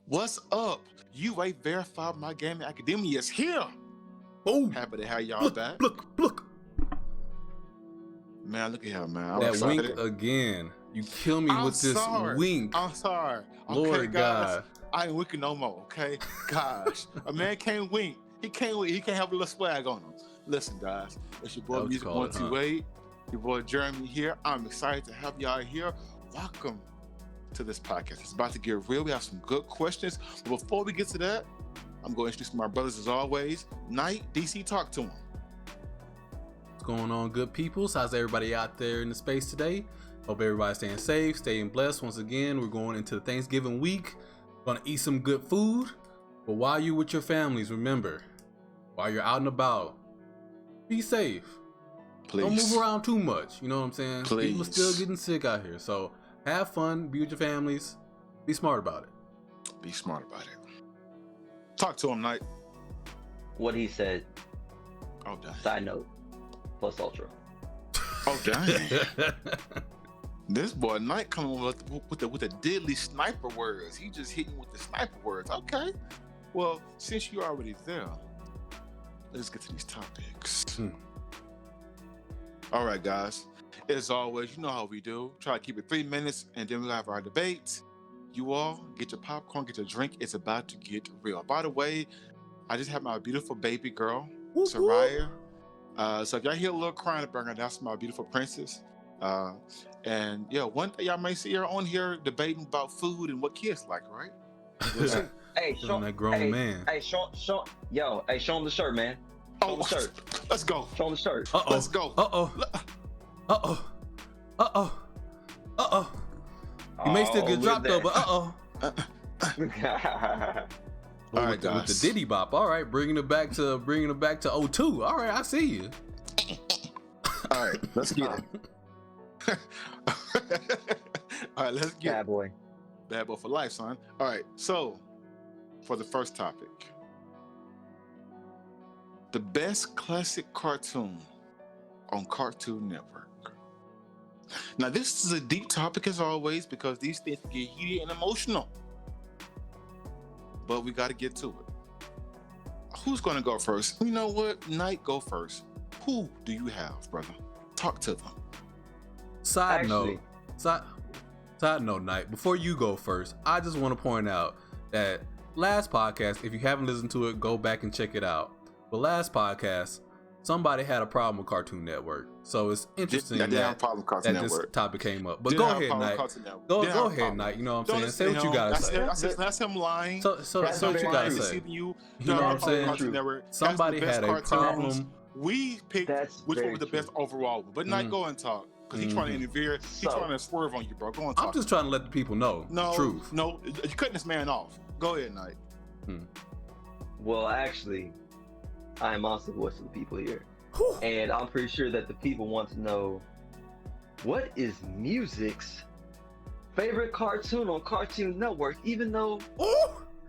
What's up? UA Verified My Gaming Academia is here. Boom. Happy to have y'all back. Look. Man, look at him, man. I'm That excited. wink again. You kill me with this wink. I'm sorry. Lord Okay, guys. God. I ain't winking no more, okay? Gosh. A man can't wink. He can't wink. He can't have a little swag on him. Listen, guys. It's your boy Music 128. Your boy Jeremy here. I'm excited to have y'all here. Welcome to this podcast. It's about to get real. We have some good questions. But before we get to that, I'm going to introduce my brothers as always. Knight, DC, talk to him. What's going on, good peoples? How's everybody out there in the space today? Hope everybody's staying safe, staying blessed. Once again, we're going into Thanksgiving week. Gonna eat some good food. But while you're with your families, remember, while you're out and about, be safe. Please. Don't move around too much. You know what I'm saying? Please. People are still getting sick out here. So have fun, be with your families, be smart about it. Be smart about it. Talk to him, Knight. What he said. Oh, dang. Side note. Plus Ultra. Oh, dang. This boy Knight coming with the deadly sniper words. He just hitting with the sniper words. Okay. Well, since you're already there, let's get to these topics. All right, guys. As always, you know how we do. Try to keep it 3 minutes, and then we'll have our debate. You all get your popcorn, get your drink. It's about to get real. By the way, I just have my beautiful baby girl, Soraya. So if y'all hear a little crying in the background, that's my beautiful princess. And yeah, one day y'all may see her on here debating about food and what kids like, right? Hey, show that grown man. Hey, show him the shirt, man. Show him the shirt. Let's go. Show him the shirt. Uh-oh. Let's go. You may still get dropped though, but All right, with guys. the Diddy bop. All right, bringing it back to 02. All right, I see you. All right, let's get it. All right, let's get Bad boy. Bad boy for life, son. All right, so for the first topic, the best classic cartoon on Cartoon Network. Now, this is a deep topic as always because these things get heated and emotional. But we got to get to it. Who's going to go first? You know what? Knight, go first. Who do you have, brother? Talk to them. Side note, Knight, before you go first, I just want to point out that last podcast, if you haven't listened to it, go back and check it out. But last podcast, somebody had a problem with Cartoon Network. So it's interesting that this topic came up. But go ahead, Knight. Go ahead, Knight. You know what I'm saying? Say what you gotta say. That's him lying. So what you gotta say? You know what I'm saying? Somebody had a problem. We picked which one was the best overall one. But Knight, go and talk. Because he's trying to interfere. He's trying to swerve on you, bro. Go and talk. I'm just trying to let the people know the truth. No, you're cutting this man off. Go ahead, Knight. Well, actually, I am also the voice of the people here. And I'm pretty sure that the people want to know, what is Music's favorite cartoon on Cartoon Network, even though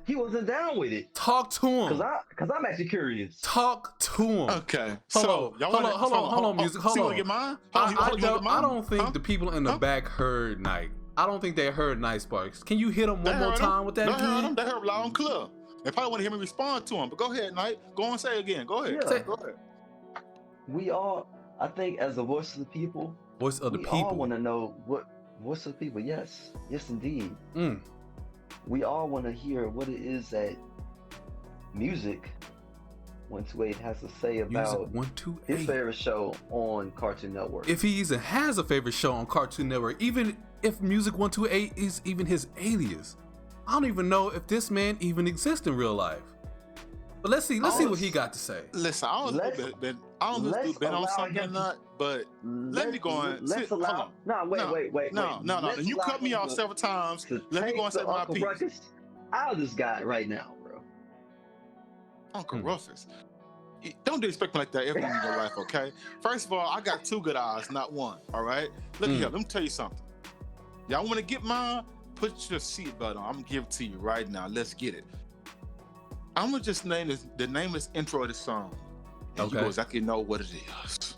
he wasn't down with it? Talk to him. Cause I'm actually curious. Talk to him. Okay. Hold on, Music. Hold on. Get mine? I don't think the people in the back heard Knight. I don't think they heard Night Sparks. Can you hit him one more time with that? They heard loud and clear. They probably want to hear me respond to him. But go ahead, Knight. Go and say it again. Go ahead. Yeah. Go ahead. We all, I think, as the voice of the people, we all want to know what voice of the people. Yes, indeed. We all want to hear what it is that Music 128 has to say about his favorite show on Cartoon Network. If he even has a favorite show on Cartoon Network, even if Music 128 is even his alias, I don't even know if this man even exists in real life. But let's see what he got to say. Listen, I don't know if Ben on something or not, but let me go on. Hold on. Wait. No. You cut me off several times. Let me go and say my piece. Ruckus out of this guy right now, bro. Uncle Rufus. Don't disrespect me like that ever in your life, okay? First of all, I got 2 good eyes, not 1, all right? Look here, let me tell you something. Y'all want to get mine? Put your seatbelt on. I'm going to give it to you right now. Let's get it. I'm gonna just name the nameless intro of the song, and you guys actually know what it is.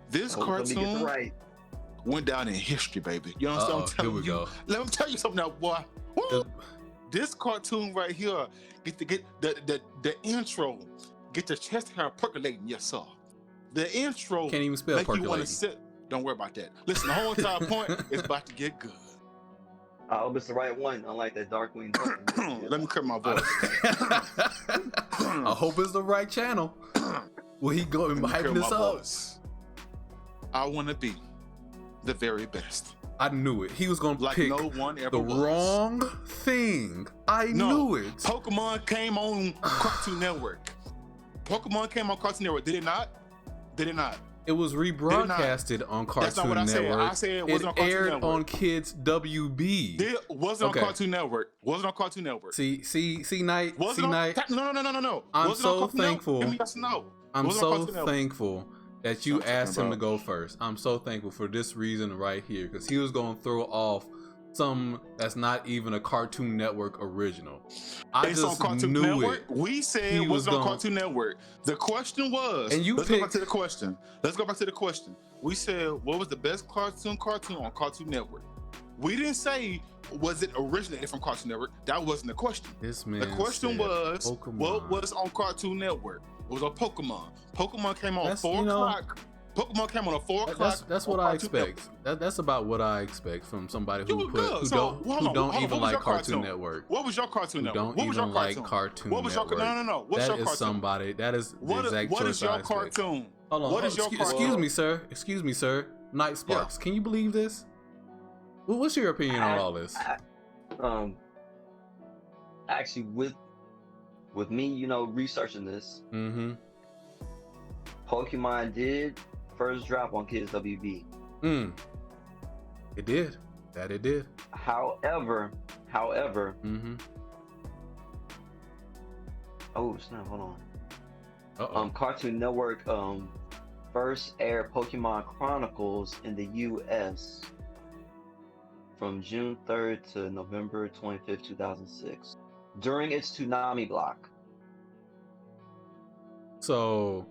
This cartoon went down in history, baby. You understand what I'm telling you? Let me tell you something now, boy. This cartoon right here get the intro, get your chest hair percolating. Yes, sir. The intro can't even spell make percolating. You want to sit. Don't worry about that. Listen, the whole entire point is about to get good. I hope it's the right one, unlike that Darkwing. Let me cut my voice. I hope it's the right channel. Will he go and hype this up? I want to be the very best. I knew it. He was going to pick no one ever the was. wrong thing. I knew it. Pokemon came on Cartoon Network. Pokemon came on Cartoon Network. Did it not? Did it not? It was rebroadcasted on Cartoon That's not what I said. Network. I said it wasn't on Cartoon aired Network. on Kids WB. It wasn't on Cartoon Network. Wasn't on Cartoon Network. See, Knight. Wasn't see, on, Knight. No. I'm wasn't so thankful. Give me yes or no. I'm Wasn't so on Cartoon thankful that you asked him to go first. I'm so thankful for this reason right here, because he was going to throw off some that's not even a Cartoon Network original. It's on Cartoon Network. We said it was on Cartoon Network. The question was, and you let's go back to the question. Let's go back to the question. We said, what was the best cartoon on Cartoon Network? We didn't say, was it originated from Cartoon Network? That wasn't the question. This man the question was, Pokemon. What was on Cartoon Network? It was on Pokemon. Pokemon came on 4 o'clock. Pokemon came on at 4 o'clock. That's what I expect. That's about what I expect from somebody who don't even like Cartoon Network. What was your Cartoon Network? What was your like Cartoon Network? No. What's your cartoon? Somebody. That is the exact choice. What is your cartoon? Hold on. What is your cartoon? Excuse me, sir. Night Sparks. Yeah. Can you believe this? What's your opinion on all this? Actually, with me, researching this, Pokemon did first drop on Kids WB. It did. It did. However. Oh snap! Hold on. Cartoon Network first aired Pokemon Chronicles in the U.S. from June 3rd to November 25th, 2006, during its Toonami block. So.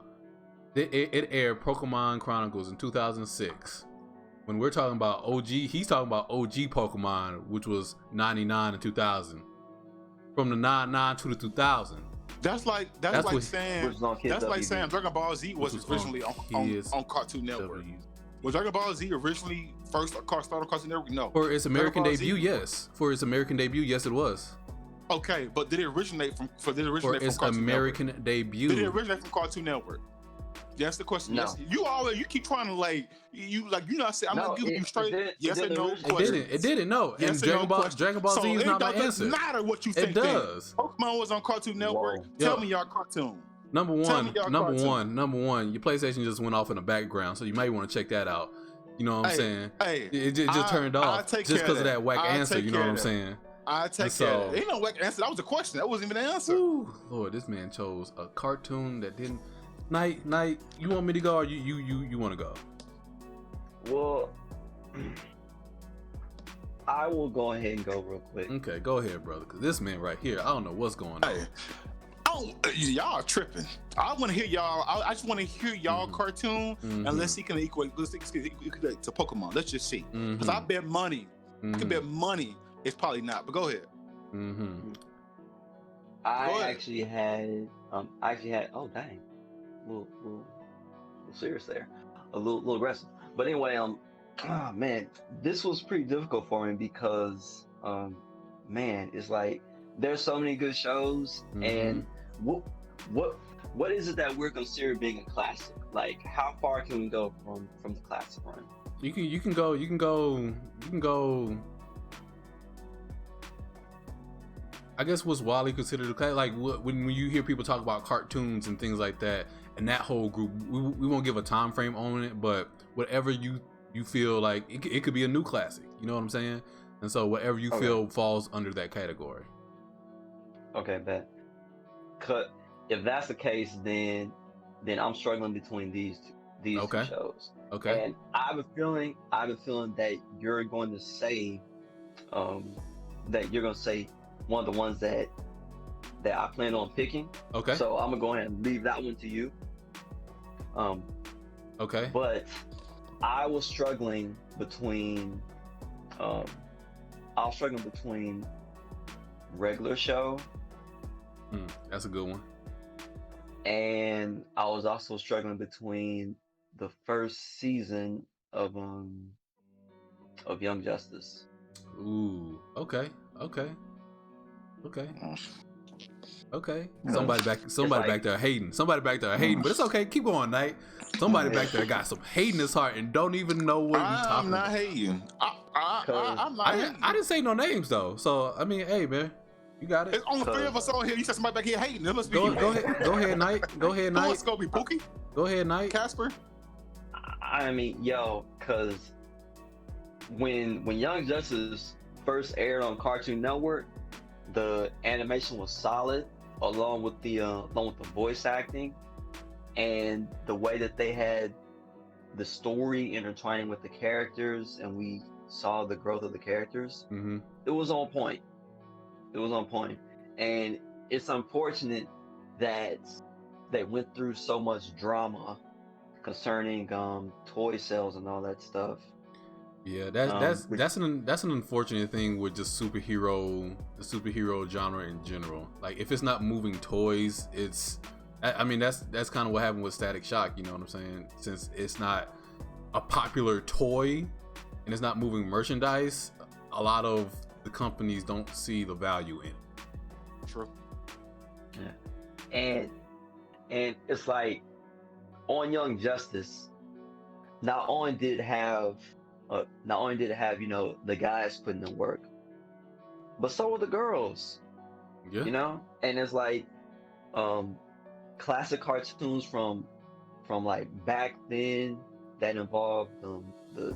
It aired Pokemon Chronicles in 2006. When we're talking about OG, he's talking about OG Pokemon, which was 99 and 2000. From the 99 to the 2000. That's like saying Dragon Ball Z was originally on Cartoon Network. Was Dragon Ball Z originally first started on Cartoon Network? No. For its American debut, yes. For its American debut, yes, it was. Okay, but did it originate from Cartoon American Network? Debut? Did it originate from Cartoon Network? That's the question. No. Yes. You keep trying to I'm not giving you straight yes or no question. It didn't. No. Yes and Dragon Ball Z is not my answer. It doesn't matter what you think. It does. Pokemon was on Cartoon Network. Tell me your cartoon. Number one. Your PlayStation just went off in the background, so you might want to check that out. You know what I'm saying? It just turned off just because of that whack answer. You know what I'm saying? I take care of it. Ain't no whack answer. That was a question. That wasn't even an answer. Ooh, Lord, this man chose a cartoon that didn't. Night, you want me to go or you want to go? Well, I will go ahead and go real quick. Okay, go ahead, brother, because this man right here, I don't know what's going on. Y'all are tripping. I want to hear y'all. I just want to hear y'all cartoon, and let's see can equate to Pokemon. Let's just see. Because I bet money. I can bet money. It's probably not. But go ahead. I actually had. Oh dang. A little serious there, a little aggressive. But anyway, man, this was pretty difficult for me because, man, it's like there's so many good shows, and what is it that we're considered being a classic? Like, how far can we go from the classic run? You can go. I guess what's widely considered a classic, like when you hear people talk about cartoons and things like that. And that whole group, we won't give a time frame on it, but whatever you feel like, it could be a new classic. You know what I'm saying? And so whatever you feel falls under that category. Okay, bet. If that's the case, then I'm struggling between these two shows. Okay. And I have a feeling that you're going to say, one of the ones that I plan on picking. Okay. So I'm gonna go ahead and leave that one to you. Okay. But I was struggling between regular show. That's a good one. And I was also struggling between the first season of Young Justice. Ooh, okay. No. Somebody back there hating. But it's okay. Keep going, Knight. Somebody back there got some hate in his heart and don't even know what you talking about. I'm not hating. I'm not hating. I didn't say no names though. So I mean, hey man, you got it. It's only 3 of us on here. You said somebody back here hating. It must be Go ahead, Knight. Who else gonna be Pookie? Go ahead, Knight. Casper? I mean, cause when Young Justice first aired on Cartoon Network, the animation was solid, along with the voice acting, and the way that they had the story intertwining with the characters, and we saw the growth of the characters. Mm-hmm. It was on point. And it's unfortunate that they went through so much drama concerning toy sales and all that stuff. Yeah, that's an unfortunate thing with just the superhero genre in general. Like, if it's not moving toys, that's kind of what happened with Static Shock. You know what I'm saying? Since it's not a popular toy and it's not moving merchandise, a lot of the companies don't see the value in it. True. Yeah, and it's like on Young Justice, not only did it have the guys putting in work, but so were the girls. Yeah. And it's like classic cartoons from like back then that involved the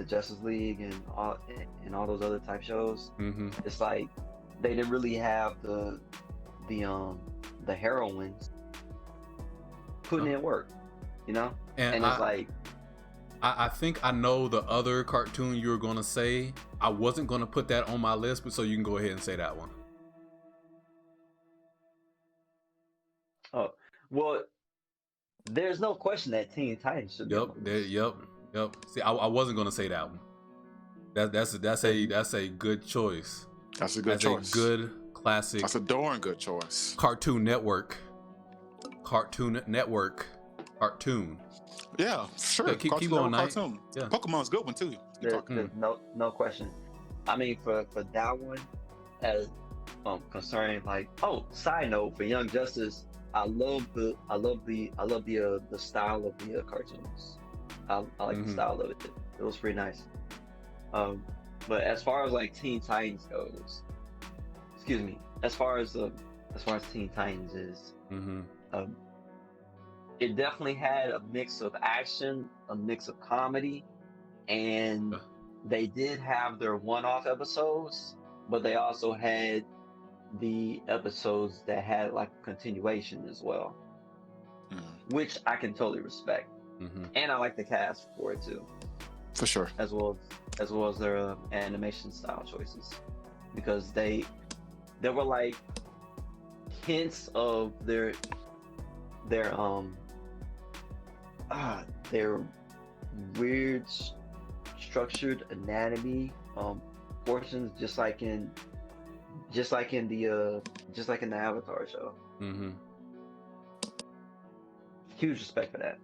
Justice League and all those other type shows. Mm-hmm. It's like they didn't really have the heroines putting in work, and it's like, I think I know the other cartoon you were gonna say. I wasn't gonna put that on my list, but so you can go ahead and say that one. Oh, well, there's no question that Teen Titans should be on the list. Yep. See, I wasn't gonna say that one. That's a good choice. That's a good choice. A good classic. That's a darn good choice. Cartoon Network. Yeah, sure. Yeah, keep going, Knight. Yeah. Pokemon's a good one too. There's no question. I mean, for that one, as concerning, like, side note, for Young Justice, I love the style of the cartoons. I like the style of it. It was pretty nice. But as far as like Teen Titans goes, as far as Teen Titans is, it definitely had a mix of action, a mix of comedy, and they did have their one-off episodes, but they also had the episodes that had like a continuation as well, which I can totally respect. And I like the cast for it too, for sure, as well as their animation style choices, because there were like hints of their weird structured anatomy portions, just like in the Avatar show. Huge respect for that.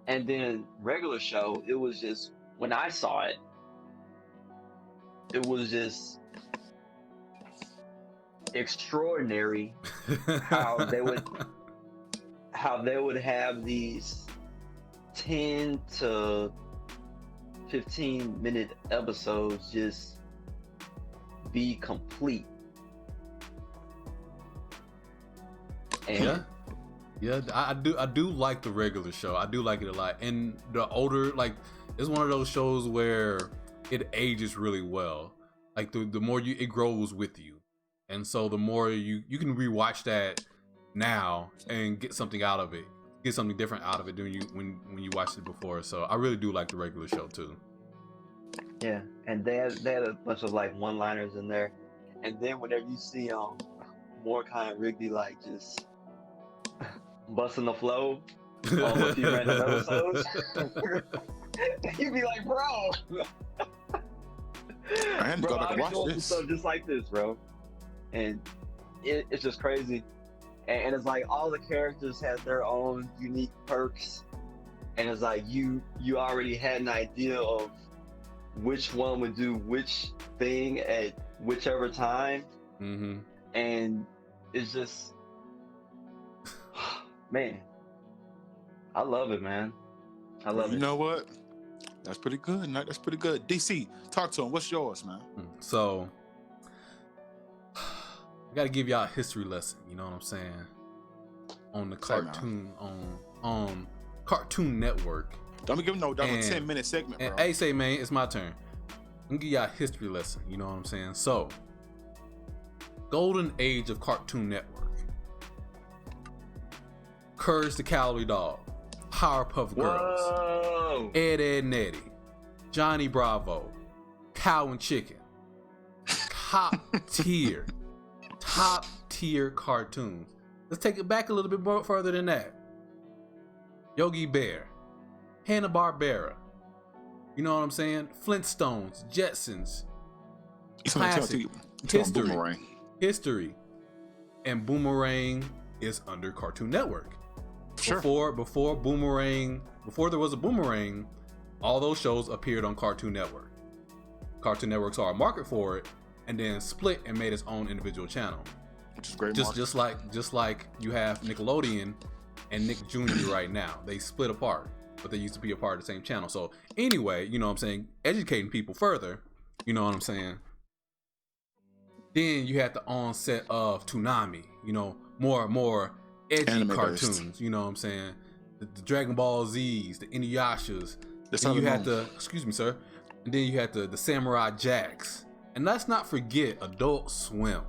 And then regular show, it was just, when I saw it, it was just extraordinary how they would have these 10 to 15-minute episodes just be complete. And yeah, I do like the regular show. I do like it a lot. And the older, like, it's one of those shows where it ages really well. Like the more it grows with you, and so the more you can rewatch that now and get something out of it, get something different out of it than when you watched it before. So I really do like the regular show too. Yeah, and they had a bunch of like one-liners in there, and then whenever you see Mordecai and Rigby like just busting the flow on a few random episodes, you'd be like, bro, I had to go back and watch doing this. stuff just like this, bro. and it's just crazy. And it's like all the characters have their own unique perks, and it's like you already had an idea of which one would do which thing at whichever time. Mm-hmm. And it's just, man, I love it, man. I love it. You know what? That's pretty good. That's pretty good. DC, talk to him. What's yours, man? So, I gotta give y'all a history lesson. You know what I'm saying? On the cartoon, on Cartoon Network. Don't be giving no 10-minute segment, bro. And hey, say man, it's my turn. I'm gonna give y'all a history lesson. You know what I'm saying? So, golden age of Cartoon Network. Courage the Cowardly Dog, Powerpuff Girls, Whoa. Ed, Edd n Eddy, Johnny Bravo, Cow and Chicken. Top tier cartoons. Let's take it back a little bit more further than that. Yogi Bear, Hanna-Barbera. You know what I'm saying? Flintstones, Jetsons, classic, history, and Boomerang is under Cartoon Network. Sure. Before there was a Boomerang, all those shows appeared on Cartoon Network. Cartoon Network saw a market for it, and then split and made its own individual channel. Which is great. Just like you have Nickelodeon and Nick Jr. right now. They split apart, but they used to be a part of the same channel. So anyway, you know what I'm saying, educating people further, you know what I'm saying. Then you had the onset of Toonami, you know, more edgy anime cartoons, based. You know what I'm saying? The Dragon Ball Z's, the Inuyashas. Then you had excuse me, sir. And then you had the Samurai Jacks. And let's not forget Adult Swim.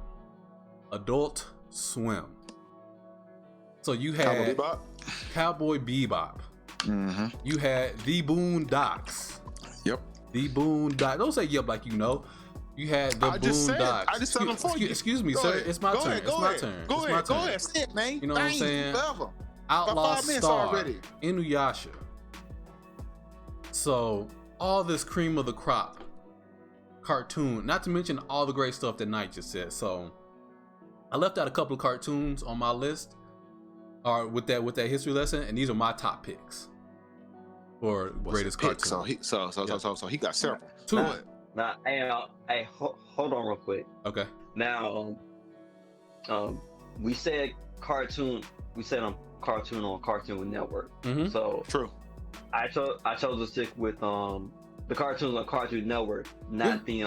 So you had Cowboy Bebop. Mm-hmm. You had The Boondocks. Yep. The Boondocks. Don't say yep like you know. You had the Boondocks. I just said them for you. Excuse me, sir. It's my turn. It's my turn. Go ahead. Say it, man. You know what I'm saying? Forever. Outlaw Star, already. Inuyasha. So all this cream of the crop cartoon, not to mention all the great stuff that Knight just said. So I left out a couple of cartoons on my list, or with that history lesson, and these are my top picks for greatest cartoon. So he got several. Now, hey, hold on real quick. Okay. Now, we said cartoon. We said on Cartoon Network. Mm-hmm. So true. I chose to stick with the cartoons on Cartoon Network, not the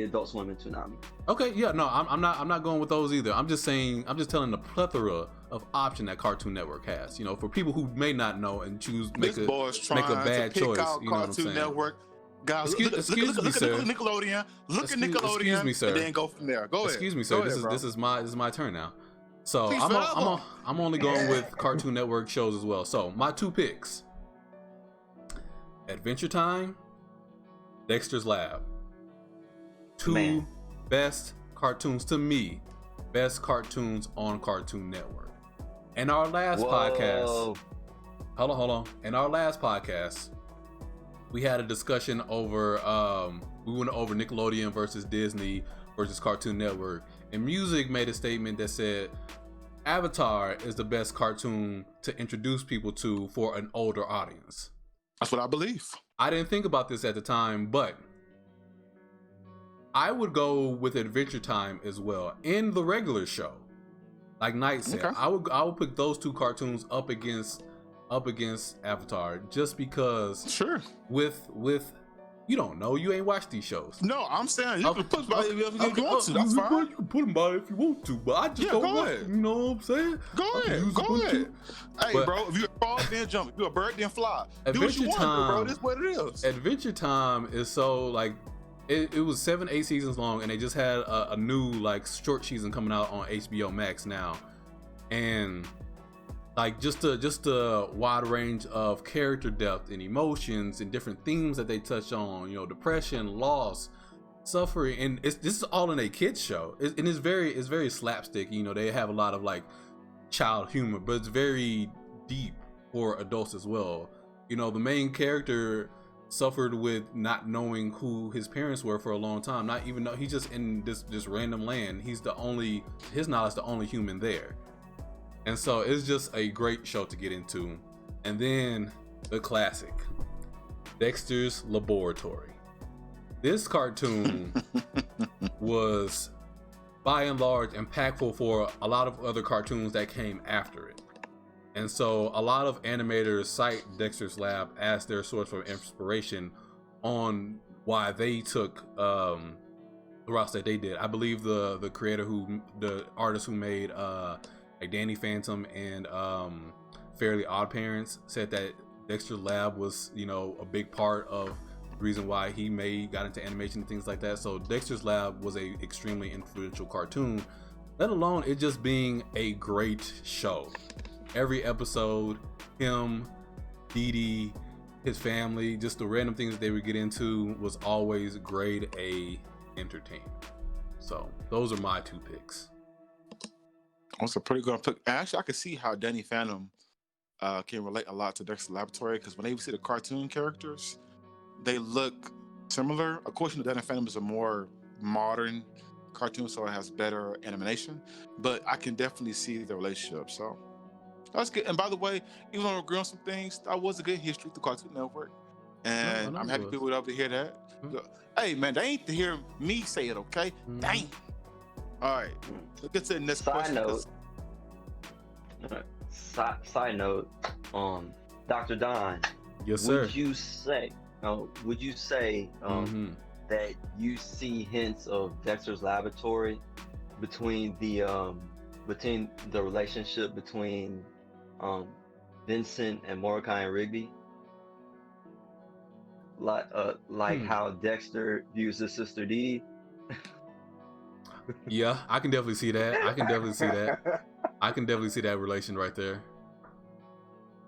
Adult Swim and Toonami. Okay, yeah, no, I'm not going with those either. I'm just telling the plethora of option that Cartoon Network has. You know, for people who may not know and make a bad choice. You know what I'm saying? Network. Guys, excuse me, sir. Look at Nickelodeon. Excuse me, sir. And then go from there. Go ahead. Excuse me, sir. This is my turn now. So Please, I'm only going with Cartoon Network shows as well. So my two picks: Adventure Time, Dexter's Lab. Two best cartoons to me, best cartoons on Cartoon Network. In our last podcast, hold on. In our last podcast, we had a discussion over we went over Nickelodeon versus Disney versus Cartoon Network, and Music made a statement that said Avatar is the best cartoon to introduce people to for an older audience. That's what I believe. I didn't think about this at the time, but I would go with Adventure Time as well in the regular show. Like Knight said, okay. I would put those two cartoons up against Avatar just because. Sure. With you don't know, you ain't watched these shows. No, I'm saying you can put by if you want to. That's fine. You can put them by if you want to, but I just don't go want. ahead. You know what I'm saying? Go ahead. Hey, but, bro, if you're a frog, then jump. If you're a bird, then fly. Do what you want, bro. This is what it is. Adventure Time is so like. It was 7-8 seasons long, and they just had a new like short season coming out on HBO Max now, and like just a wide range of character depth and emotions and different themes that they touch on. You know, depression, loss, suffering, and this is all in a kids show, and it's very slapstick. You know, they have a lot of like child humor, but it's very deep for adults as well. You know, the main character suffered with not knowing who his parents were for a long time. Not even though he's just in this random land. His knowledge the only human there. And so it's just a great show to get into. And then the classic, Dexter's Laboratory. This cartoon was by and large impactful for a lot of other cartoons that came after it. And so a lot of animators cite Dexter's Lab as their source of inspiration on why they took the routes that they did. I believe the artist who made like Danny Phantom and Fairly Odd Parents said that Dexter's Lab was, a big part of the reason why he got into animation and things like that. So Dexter's Lab was a extremely influential cartoon, let alone it just being a great show. Every episode, him, Dee Dee, his family, just the random things that they would get into was always grade A entertainment. So those are my 2 picks. That's a pretty good pick. Actually, I could see how Danny Phantom can relate a lot to Dexter's Laboratory, because when they see the cartoon characters, they look similar. Of course, Danny Phantom is a more modern cartoon, so it has better animation, but I can definitely see the relationship. So that's good. And by the way, even though we're agreeing on some things, that was a good history to Cartoon Network. And I'm happy people were able to hear that. Hey, man, they ain't to hear me say it, okay? Dang. All right. Let's get to the next question. Side note, Dr. Don. Yes, sir. Would you say that you see hints of Dexter's Laboratory between the relationship between Vincent and Mordecai and Rigby, like how Dexter views his sister Dee? Yeah, I can definitely see that. I can definitely see that relation right there.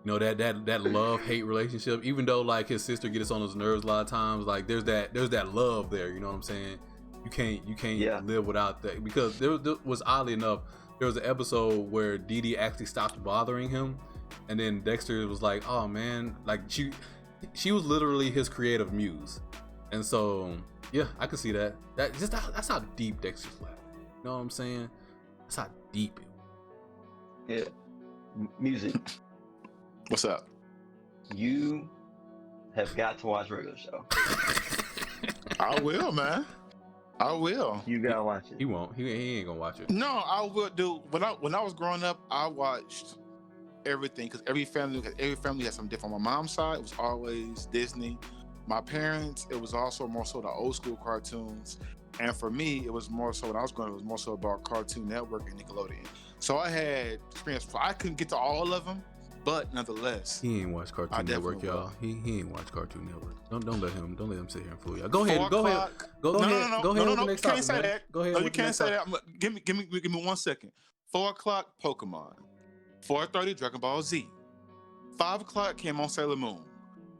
That love-hate relationship. Even though like his sister gets on his nerves a lot of times, like there's that love there. You know what I'm saying? You can't live without that, because there was, oddly enough, there was an episode where Dee Dee actually stopped bothering him, and then Dexter was like, "Oh man," like she was literally his creative muse, and so yeah, I can see that. That's how deep Dexter's Lab. You know what I'm saying? That's how deep it. Yeah, music. What's up? You have got to watch Regular Show. I will, man. I will. You gotta watch it. He won't. He ain't gonna watch it. No, I will do. When I was growing up, I watched everything, because every family has something different. On my mom's side, it was always Disney. My parents, it was also more so the old school cartoons. And for me, it was more so when I was growing up, it was more so about Cartoon Network and Nickelodeon. So I had experience. I couldn't get to all of them, but nonetheless, he ain't watch Cartoon Network, y'all. He ain't watch Cartoon Network. Don't let him sit here and fool y'all. Go ahead. No. You can't say that. Go ahead. No, you can't say that. Give me 1 second. 4 o'clock, Pokemon. 4:30, Dragon Ball Z. 5 o'clock came on Sailor Moon.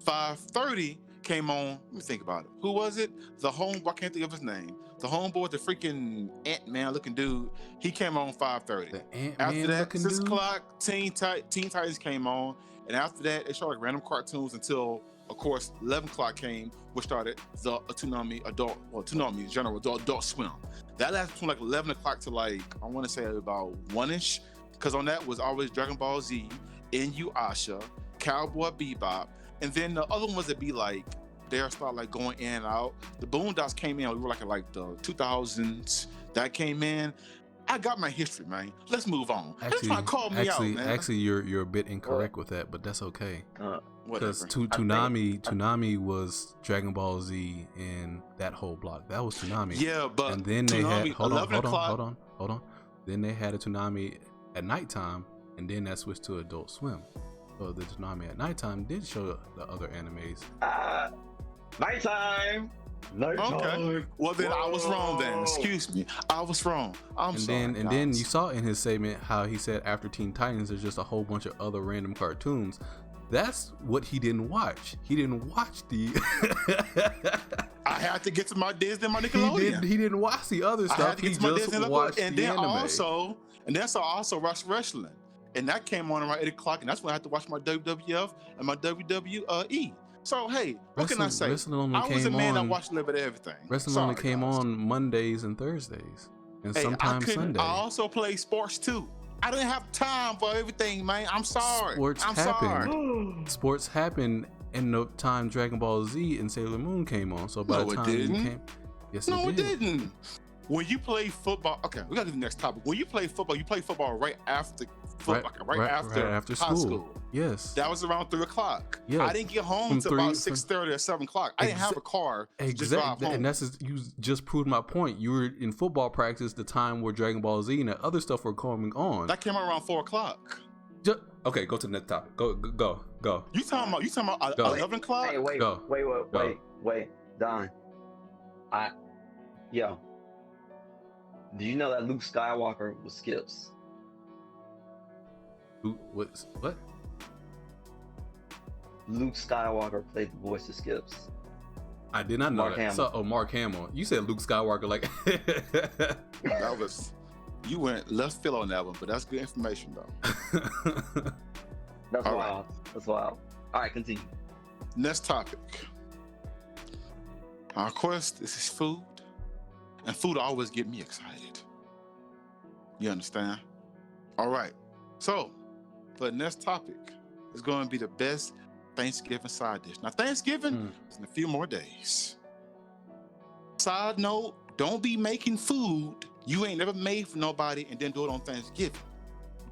5:30 came on. Let me think about it. Who was it? I can't think of his name. The homeboy, the freaking Ant-Man looking dude. He came on 5:30. The Ant-Man after that, looking 6 dude? o'clock, Teen Titans came on, and after that, they showed like random cartoons until, of course, 11 o'clock came, which started the Toonami General Adult Swim. That lasted from like 11 o'clock to like, I want to say about 1-ish, because on that was always Dragon Ball Z, Inuyasha, Cowboy Bebop, and then the other ones that be like, they'll start like going in and out. The Boondocks came in, we were like the 2000s, that came in. I got my history, man. Let's move on. Actually, trying to call me out, man. Actually, you're a bit incorrect with that, but that's okay. Because whatever. Toonami was Dragon Ball Z and that whole block. That was Toonami. Yeah, but and then Toonami, they had hold on. Then they had a Toonami at nighttime, and then that switched to Adult Swim. So the Toonami at nighttime did show the other animes. Nighttime. Okay. Well, then I was wrong. Then excuse me, I was wrong. I'm sorry. Then you saw in his statement how he said after Teen Titans, there's just a whole bunch of other random cartoons. That's what he didn't watch. He didn't watch the. I had to get to my Disney, my Nickelodeon. He didn't watch the other stuff. He just watched and the then anime. I also watched wrestling, and that came on around 8 o'clock, and that's when I had to watch my WWF and my WWE. So hey, what can I say? Wrestling I was a man that watched a little bit of everything. Wrestling only came on Mondays and Thursdays, and sometimes Sunday. I also play sports too. I didn't have time for everything, man. I'm sorry. Sports happened in the time Dragon Ball Z and Sailor Moon came on. So by the time you came, yes, it didn't. When you play football, okay, we gotta do the next topic. When you play football right after after school. Yes. That was around 3:00. Yeah. I didn't get home until about 6:30 or 7:00. I didn't have a car. Exactly. And you just proved my point. You were in football practice the time where Dragon Ball Z and other stuff were coming on. That came around 4:00. Okay, go to the next topic. Go. You talking about 11 o'clock? Hey, wait, Don. Do you know that Luke Skywalker was Skips? What? Luke Skywalker played the voice of Skips. I did not know that. Mark Hamill. You said Luke Skywalker like That was, you went left field on that one, but that's good information though. That's wild. That's wild. All right, continue. Next topic. Of course, this is food, and food always get me excited. You understand? All right. So, for the next topic, is going to be the best Thanksgiving side dish. Now, Thanksgiving is in a few more days. Side note, don't be making food you ain't never made for nobody and then do it on Thanksgiving.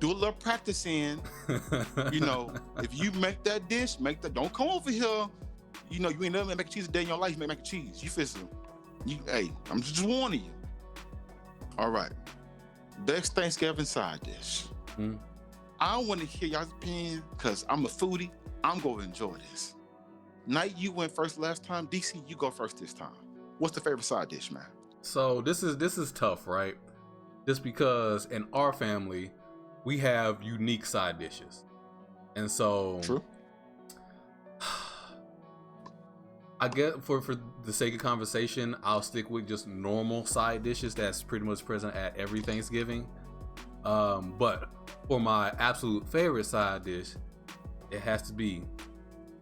Do a little practice in. If you make that dish, don't come over here. You ain't never made mac and cheese a day in your life. You make mac and cheese. You fix it. Hey, I'm just warning you. All right. Best Thanksgiving side dish. I want to hear y'all's opinion because I'm a foodie. I'm going to enjoy this. Knight, you went first last time. DC, you go first this time. What's the favorite side dish, man? So this is tough, right? Just because in our family, we have unique side dishes. And so True. I get for the sake of conversation, I'll stick with just normal side dishes that's pretty much present at every Thanksgiving. But for my absolute favorite side dish, it has to be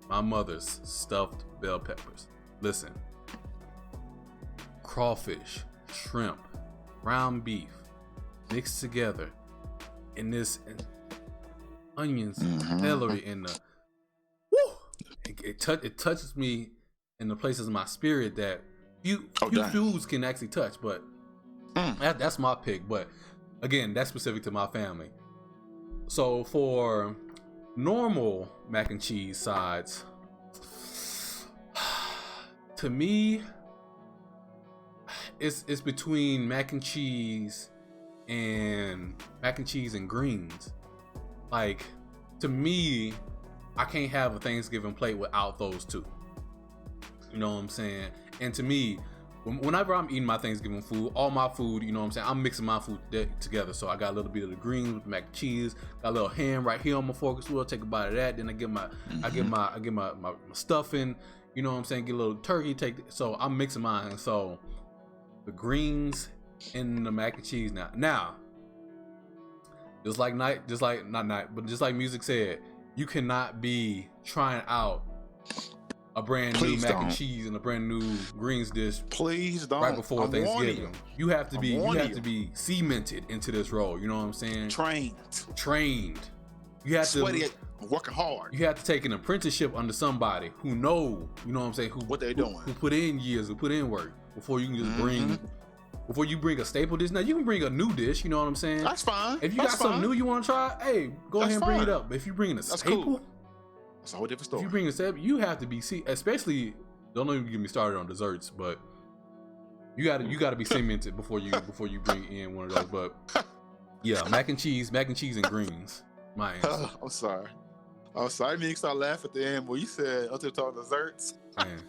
my mother's stuffed bell peppers. Listen, crawfish, shrimp, ground beef mixed together in this onions, celery, and the it touches me in the places of my spirit that few foods can actually touch. But that's my pick. But again, that's specific to my family. So for normal mac and cheese sides, to me, it's between mac and cheese and greens. Like, to me, I can't have a Thanksgiving plate without those two. You know what I'm saying? And to me, whenever I'm eating my Thanksgiving food, all my food, you know what I'm saying, I'm mixing my food together. So I got a little bit of the greens with the mac and cheese, got a little ham right here on my fork as well. Take a bite of that. Then I get my stuffing. You know what I'm saying? Get a little turkey. So I'm mixing mine. So the greens and the mac and cheese now. Just like music said, you cannot be trying out a brand new mac and cheese and a brand new greens dish. Please don't. Right before Thanksgiving. You have to be cemented into this role. You know what I'm saying? Trained. You have sweaty, working hard. You have to take an apprenticeship under somebody who know, you know what I'm saying, what they're doing. Who put in years, who put in work before you can just bring. Before you bring a staple dish, now you can bring a new dish. You know what I'm saying? That's fine. If you got something new you want to try, hey, go ahead and bring it up. But if you bring a staple, cool. That's a whole different story. If you bring a staple, you have to be especially. Don't even get me started on desserts, but you got to be cemented before you bring in one of those. But yeah, mac and cheese and greens. My answer. I'm sorry. I didn't mean to start laughing at the end when you said until talking desserts. Man.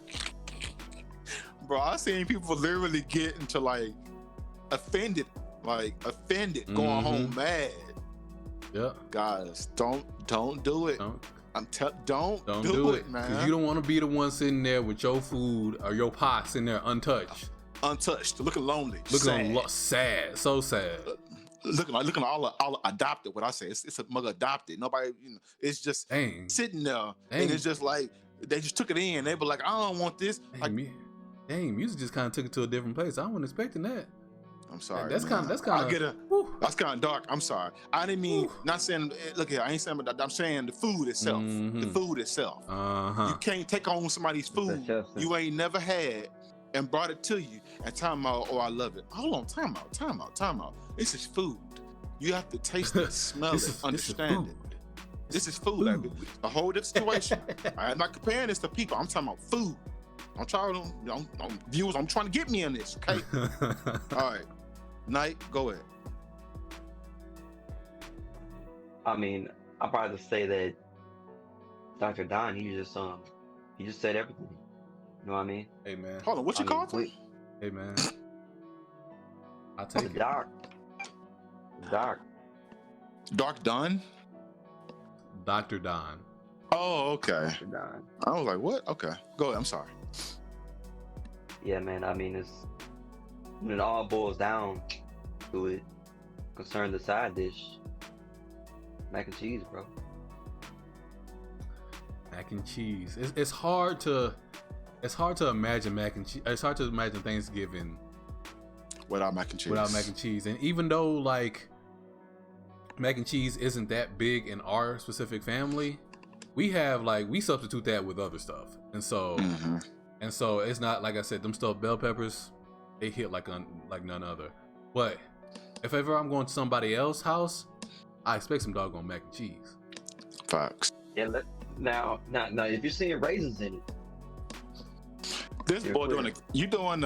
Bro, I seen people literally get into offended, going home mad. Yeah. Guys, don't do it. Don't do it, man. Because you don't want to be the one sitting there with your food or your pot sitting there untouched, looking lonely, sad, so sad. Looking all adopted. What I say, it's a mug adopted. Nobody, it's just sitting there, and it's just like they just took it in. They were like, I don't want this. Like, music just kind of took it to a different place. I wasn't expecting that. I'm sorry. That's kind of. That's kind of dark. I'm sorry. I didn't mean not saying. Look here, I ain't saying, but I'm saying the food itself. The food itself. You can't take on somebody's food you ain't never had and brought it to you and time about, oh, I love it. Hold on, time out. This is food. You have to taste it, smell it, understand it. This is food. Like, a whole different situation. I'm not comparing this to people. I'm talking about food. I'm trying to, viewers, I'm trying to get me in this, okay? All right. Knight, go ahead. I mean, I'll probably just say that Dr. Don, he just said everything. You know what I mean? Hey, man. Hold on, what you called him? Hey, man. I'll take it. Dark. Dark Don? Dr. Don. Oh, okay. Dr. Don. I was like, what? Okay. Go ahead, I'm sorry. Yeah, man, I mean, when it all boils down to it, concerning the side dish, mac and cheese, bro. Mac and cheese. It's hard to imagine mac and cheese. It's hard to imagine Thanksgiving without mac and cheese. And even though like mac and cheese isn't that big in our specific family, we substitute that with other stuff, and so it's not, like I said, them stuffed bell peppers, they hit like none other. But if ever I'm going to somebody else's house, I expect some doggone mac and cheese. Facts. Yeah, now, if you're seeing raisins in it, this boy doing it. You doing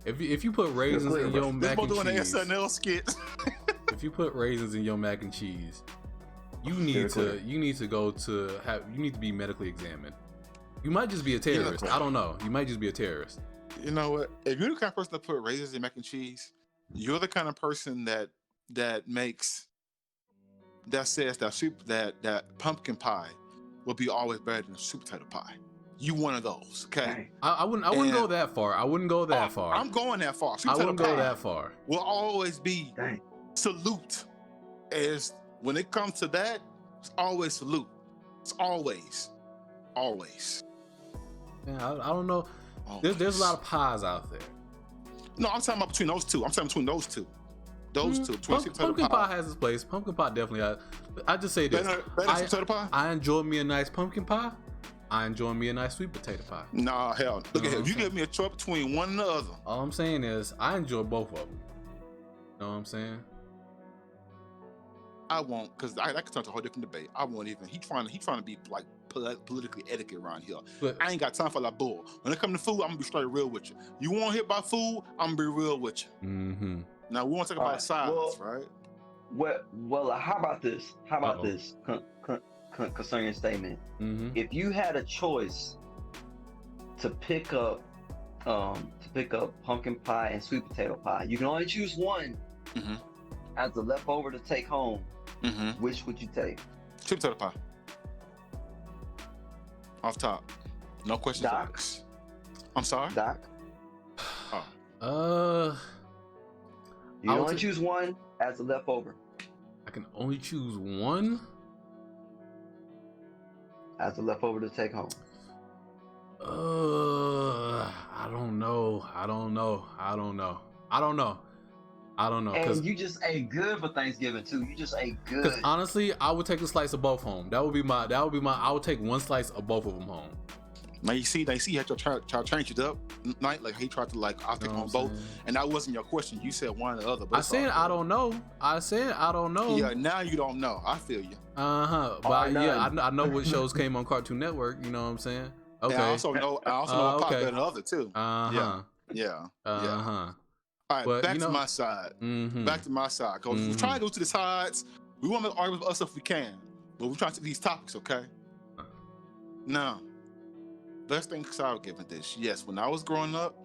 if you put raisins in your mac and cheese, this boy doing an SNL skit. If you put raisins in your mac and cheese, you need to be medically examined. You might just be a terrorist. I don't know. You might just be a terrorist. You know what? If you're the kind of person that put raisins in mac and cheese, you're the kind of person that says that pumpkin pie will be always better than sweet potato pie. You one of those, okay? I wouldn't go that far. I wouldn't go that far. I'm going that far. I wouldn't go that far. Will always be salute. As when it comes to that, it's always salute. It's always. Yeah, I don't know. There's a lot of pies out there. No, I'm talking about between those two. Pumpkin pie has its place. Pumpkin pie definitely has. I just say this. Better sweet potato pie? I enjoy me a nice pumpkin pie. I enjoy me a nice sweet potato pie. Nah, hell. Look at here. If you give me a choice between one and the other. All I'm saying is I enjoy both of them. You know what I'm saying? I won't, because I could turn to a whole different debate. I won't even. He trying to be like politically etiquette around here. But I ain't got time for that bull. When it comes to food, I'm gonna be straight real with you. You want to hear about food? I'm gonna be real with you. Mm-hmm. Now we want to talk about sides, right? Well, how about this? Concerning your statement, if you had a choice to pick up pumpkin pie and sweet potato pie, you can only choose one as a leftover to take home. Which would you take? Sweet potato pie. Off top, no questions asked. I'm sorry, Doc. Oh. You can only choose one as a leftover. I can only choose one as a leftover to take home. I don't know. And you just ate good for Thanksgiving too. You just ate good. Because honestly, I would take a slice of both home. That would be my. I would take one slice of both of them home. Now you see, he had to try to change it up, Night. Like he tried to I'll take on both, and that wasn't your question. You said one or the other. But I said I don't know. Yeah, now you don't know. I feel you. But I know what shows came on Cartoon Network. You know what I'm saying? Okay. And I also know a pop better than the other too. Yeah. All right, back to my side. Back to my side. Because we're trying to go to the sides. We want to argue with us if we can. But we're trying to take these topics, okay? Now, best thing I would give it this. Yes, when I was growing up,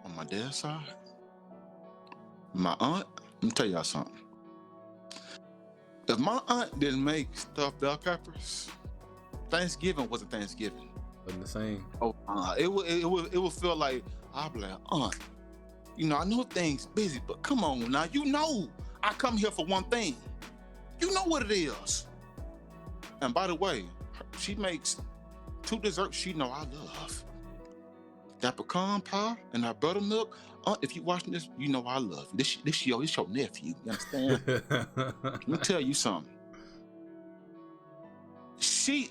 on my dad's side, my aunt, let me tell y'all something. If my aunt didn't make stuffed bell peppers, Thanksgiving wasn't Thanksgiving. Wasn't the same. It would feel like, I'll be like, Aunt, I know things busy, but come on now, I come here for one thing. You know what it is. And by the way, she makes 2 desserts she know I love. That pecan pie and that buttermilk. If you watching this, you know I love this. This your nephew. You understand? Let me tell you something.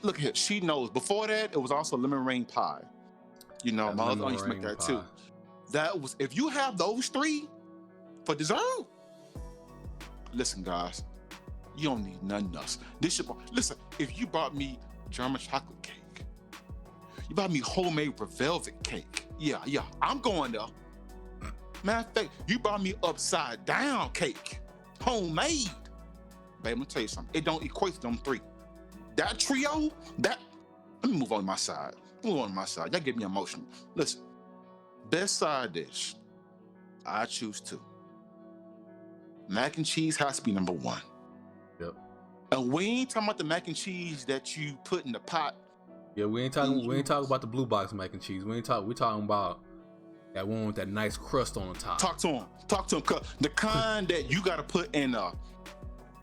Look here. She knows. Before that, it was also lemon rain pie. You know, my other aunt used to make that too. That was, if you have those 3 for dessert, listen, guys, you don't need nothing else. Listen, if you bought me German chocolate cake, you bought me homemade velvet cake, yeah, I'm going there. Matter of fact, you bought me upside down cake, homemade. Babe, I'm gonna tell you something. It don't equate to them 3. That trio, let me move on to my side. Y'all get me emotional. Listen, best side dish, I choose 2. Mac and cheese has to be number 1. Yep. And we ain't talking about the mac and cheese that you put in the pot. Yeah, we ain't talking about the blue box mac and cheese. We're talking about that one with that nice crust on the top. Talk to him. The kind that you gotta put in that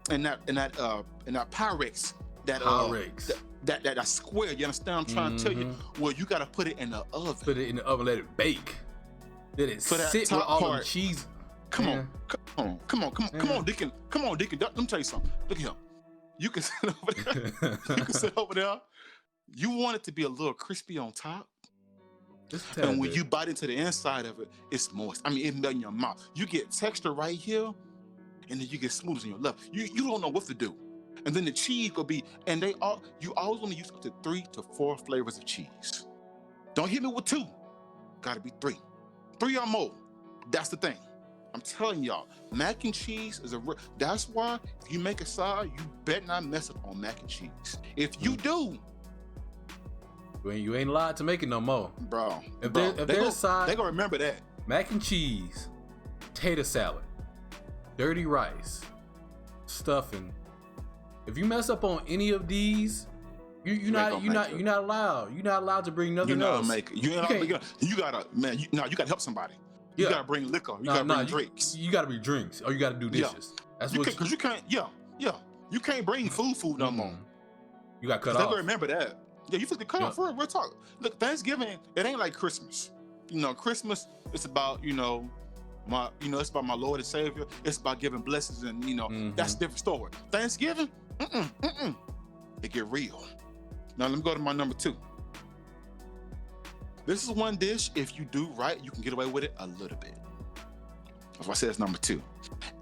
Pyrex. That square. You understand what I'm trying to tell you? Well, you gotta put it in the oven. Put it in the oven, let it bake. Let it sit with all the cheese. Come on, Deacon. Let me tell you something. Look at him. You can sit over there. You want it to be a little crispy on top. And when you bite into the inside of it, it's moist. I mean, it melts in your mouth. You get texture right here, and then you get smoothness in your left. You don't know what to do. And then the cheese will be, you always want to use up to 3 to 4 flavors of cheese. Don't hit me with 2. Gotta be 3. 3 or more. That's the thing. I'm telling y'all, mac and cheese is that's why if you make a side, you better not mess up on mac and cheese. If you do, you ain't allowed to make it no more. Bro. If there's a side, they gonna remember that. Mac and cheese, potato salad, dirty rice, stuffing. If you mess up on any of these, you're not allowed. You're not allowed to bring nothing else. You gotta help somebody. You gotta bring liquor. You gotta bring drinks. You gotta bring drinks, or you gotta do dishes. That's because you can't. You can't bring food no more. You got cut off. They gonna remember that. Yeah, you forget cut off. For real talk. Look, Thanksgiving, it ain't like Christmas. You know, Christmas, it's about it's about my Lord and Savior. It's about giving blessings, and that's a different story. Thanksgiving, it get real. Now let me go to my number 2. This is one dish, if you do right, you can get away with it a little bit. That's why I said it's number 2.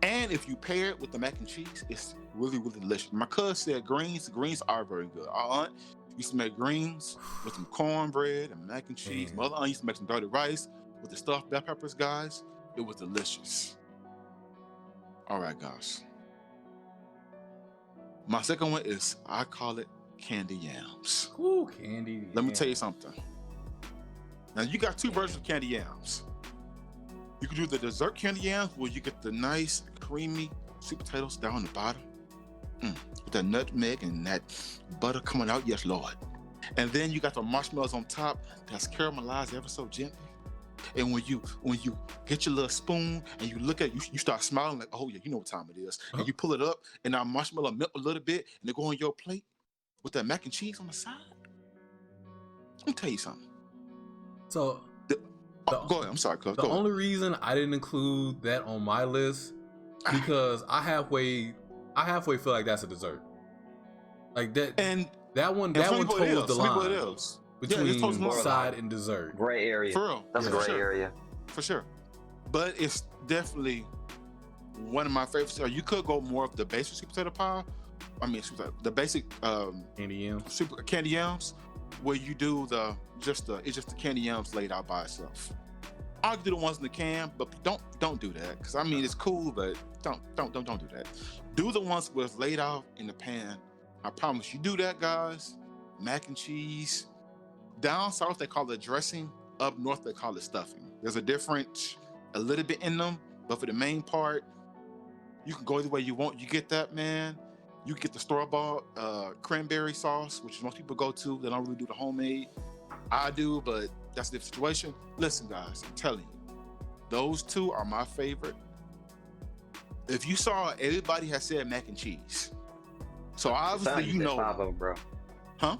And if you pair it with the mac and cheese, it's really, really delicious. My cousin said greens are very good. Our aunt used to make greens with some cornbread and mac and cheese. My other aunt used to make some dirty rice with the stuffed bell peppers, guys. It was delicious. All right, guys. My second one is, I call it candy yams. Ooh, candy yams. Let me tell you something. Now, you got 2 versions of candy yams. You can do the dessert candy yams where you get the nice, creamy sweet potatoes down the bottom. With that nutmeg and that butter coming out. Yes, Lord. And then you got the marshmallows on top that's caramelized ever so gently. And when you get your little spoon and you look at it, you start smiling like, oh yeah, you know what time it is. And you pull it up and our marshmallow melt a little bit and they go on your plate with that mac and cheese on the side. Let me tell you something. So go ahead. I'm sorry, cuz. The only reason I didn't include that on my list because I halfway feel like that's a dessert. Like that, and that one toes the line between side and dessert. Gray area. For real. That's a gray area. For sure. But it's definitely one of my favorites. You could go more of the basic sweet potato pie. I mean, the basic candy yams. Candy yams, where you do it's just the candy yams laid out by itself. I'll do the ones in the can, but don't do that, because I mean it's cool, but don't do that. Do the ones with laid out in the pan. I promise you. Do that, guys. Mac and cheese. Down south they call it dressing. Up north they call it stuffing. There's a little bit in them, but for the main part, you can go either way you want. You get that, man. You get the store-bought cranberry sauce, which most people go to. They don't really do the homemade. I do, but that's the situation. Listen, guys, I'm telling you, those 2 are my favorite. If you saw, everybody has said mac and cheese. So obviously, 5 of them, bro. Huh?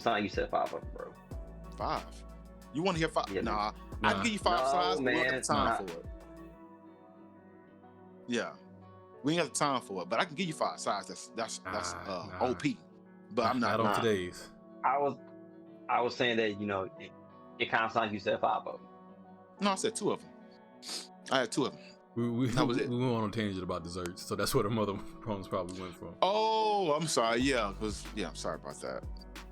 It's not like you said 5 of them, bro. 5. You want to hear 5? Yeah, nah, I can give you 5 sides, but we ain't got the time for it. Yeah, we ain't got the time for it, but I can give you 5 sides. That's OP. But I'm not on today's. I was saying that, you know, it kind of sounds like you said 5 of them. No, I said 2 of them. I had 2 of them. We went on a tangent about desserts, so that's where the mother problems probably went from. Oh, I'm sorry. Yeah, I'm sorry about that.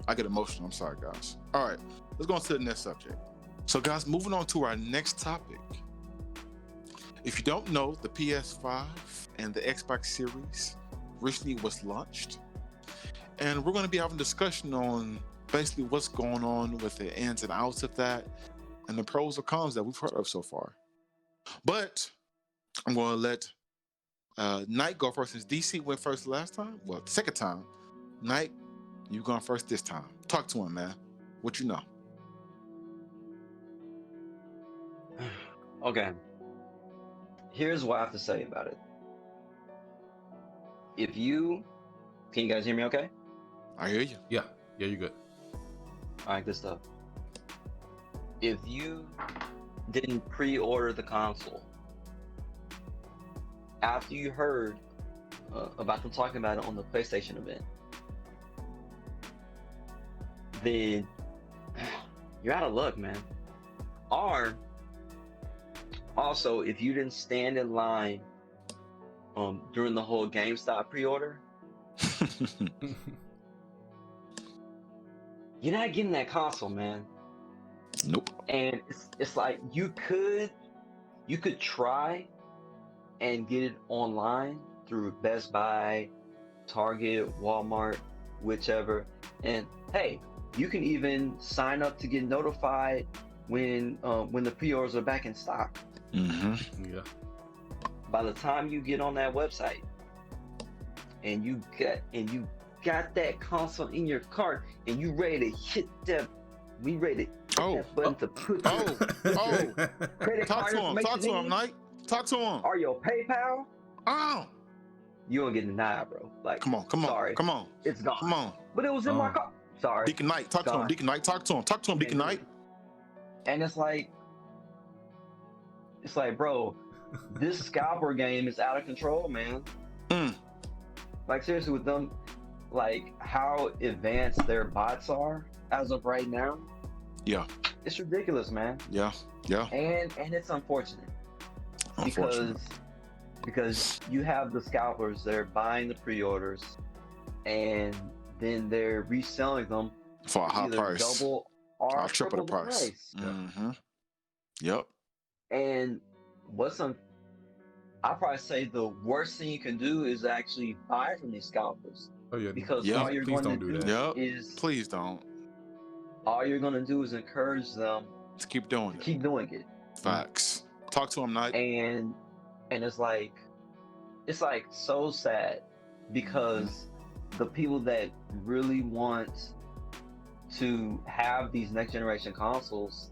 I get emotional. I'm sorry, guys. All right, let's go on to the next subject. So, guys, moving on to our next topic. If you don't know, the PS5 and the Xbox Series recently was launched, and we're going to be having a discussion on basically what's going on with the ins and outs of that, and the pros or cons that we've heard of so far. But I'm going to let Knight go first, since DC went first last time. Well, the second time. Knight, you going first this time. Talk to him, man. What you know? Okay. Here's what I have to say about it. Can you guys hear me okay? I hear you. Yeah, you're good. All right, good stuff. If you didn't pre-order the console, after you heard about them talking about it on the PlayStation event, then you're out of luck, man. Or also, if you didn't stand in line during the whole GameStop pre-order, you're not getting that console, man. Nope. And it's like you could try and get it online through Best Buy, Target, Walmart, whichever. And hey, you can even sign up to get notified when the pre-orders are back in stock. Mm-hmm. Yeah. By the time you get on that website and you got that console in your cart and you ready to hit that, that button to put credit Talk card to him. Talk to him, Knight. Talk to him. Or your PayPal. Oh. You don't get denied, bro. Like, come on. Sorry. Come on. It's gone. Come on. But it was in my car. Sorry. Deacon Knight, talk to him. Deacon Knight, talk to him. Talk to him, Deacon Knight. And it's like, bro, this scalper game is out of control, man. Like, seriously, with them, like, how advanced their bots are as of right now. Yeah. It's ridiculous, man. Yeah. And it's unfortunate. Because you have the scalpers, they're buying the pre-orders and then they're reselling them for a high price, double or triple the price. Mm-hmm. Yep. And I'd probably say the worst thing you can do is actually buy from these scalpers. Oh yeah. Because all you're going to do is please don't. All you're going to do is encourage them to keep doing it. Facts. Talk to him, Knight. And it's like so sad because the people that really want to have these next generation consoles,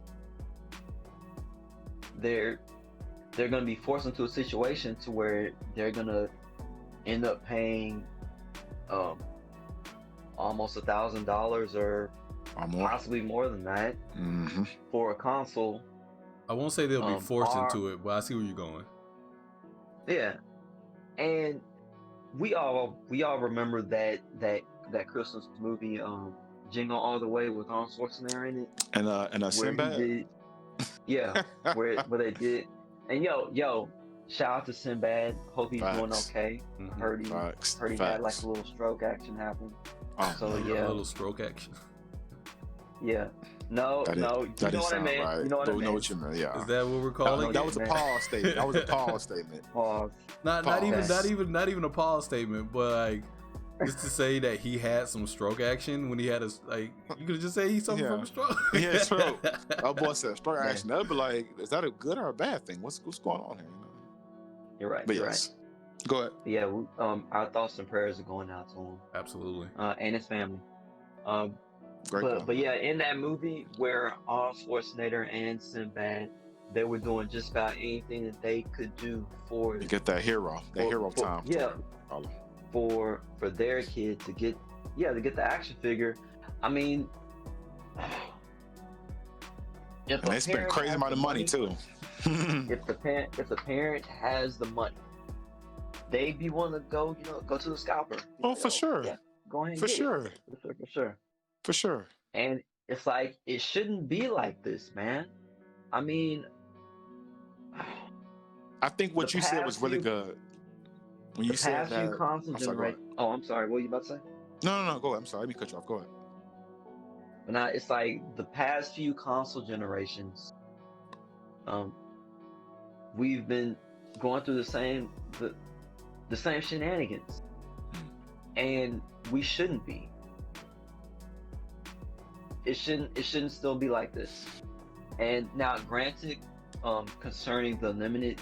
they're going to be forced into a situation to where they're going to end up paying almost $1,000 or possibly more than that for a console. I won't say they'll be forced into it, but I see where you're going. Yeah, and we all remember that Christmas movie, Jingle All the Way with Arnold Schwarzenegger in it, and Sinbad. Where they did, and yo, shout out to Sinbad. Hope he's doing okay. Heard he had like a little stroke action happen. A little stroke action. Yeah. No, you know what I mean. Right. You know what I mean. Know what you mean. Yeah. Is that what we're calling? That was a pause statement. That was a pause statement. Pause. Not even a pause statement, but like just to say that he had some stroke action when he had you could just say he suffered from a stroke. Yeah, stroke. Our boy said stroke action. That'd be like, is that a good or a bad thing? What's going on here? You're right. But yes. Right. Go ahead. Yeah. Our thoughts and prayers are going out to him. Absolutely. And his family. Great but yeah, in that movie where Arnold Schwarzenegger and Sinbad, they were doing just about anything that they could do to get that hero time. Yeah, for their kid to get the action figure. I mean, If And they spend crazy amount of money too. if the parent has the money, they be willing to go, go to the scalper. Oh, for sure. Yeah, go ahead and For get sure. it. For sure. For sure. And it's like, it shouldn't be like this, man. I mean, I think what you said was really good. When you said that, console generations. Oh, I'm sorry. What were you about to say? No. Go ahead. I'm sorry. Let me cut you off. Go ahead. But now it's like the past few console generations, we've been going through the same shenanigans, and we shouldn't be. It shouldn't still be like this. And now, granted, concerning the limited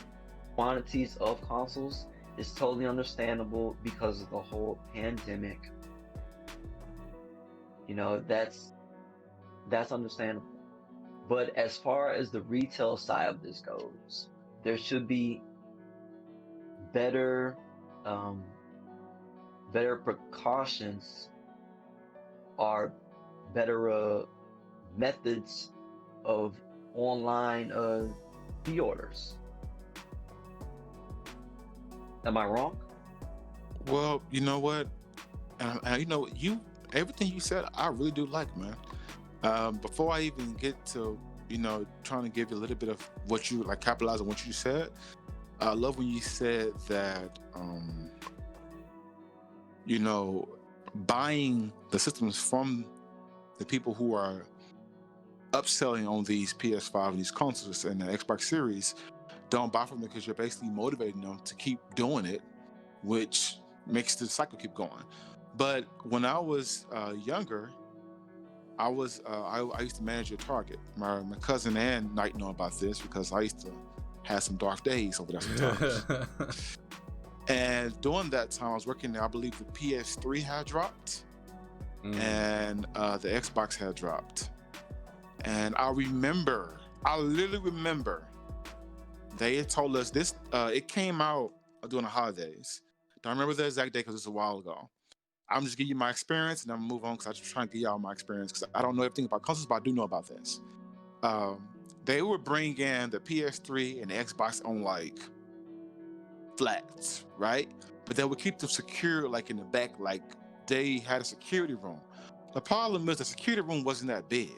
quantities of consoles, is totally understandable because of the whole pandemic. That's understandable. But as far as the retail side of this goes, there should be better precautions, or better methods of online pre-orders. Am I wrong? Well, you know what? Everything you said, I really do like, man. Before I even get to, trying to give you a little bit of what you like, capitalize on what you said. I love when you said that, buying the systems from the people who are upselling on these PS5 and these consoles and the Xbox Series, don't buy from them because you're basically motivating them to keep doing it, which makes the cycle keep going. But when I was younger, I used to manage a Target. My cousin and Knight know about this because I used to have some dark days over there sometimes. And during that time, I was working there. I believe the PS3 had dropped, and the Xbox had dropped. And I literally remember, they had told us this. It came out during the holidays. Don't remember the exact day because it's a while ago. I'm just giving you my experience, and I'm gonna move on because I'm just trying to give y'all my experience because I don't know everything about consoles, but I do know about this. They would bring in the PS3 and the Xbox on like flats, right? But they would keep them secure, like in the back, like they had a security room. The problem is the security room wasn't that big.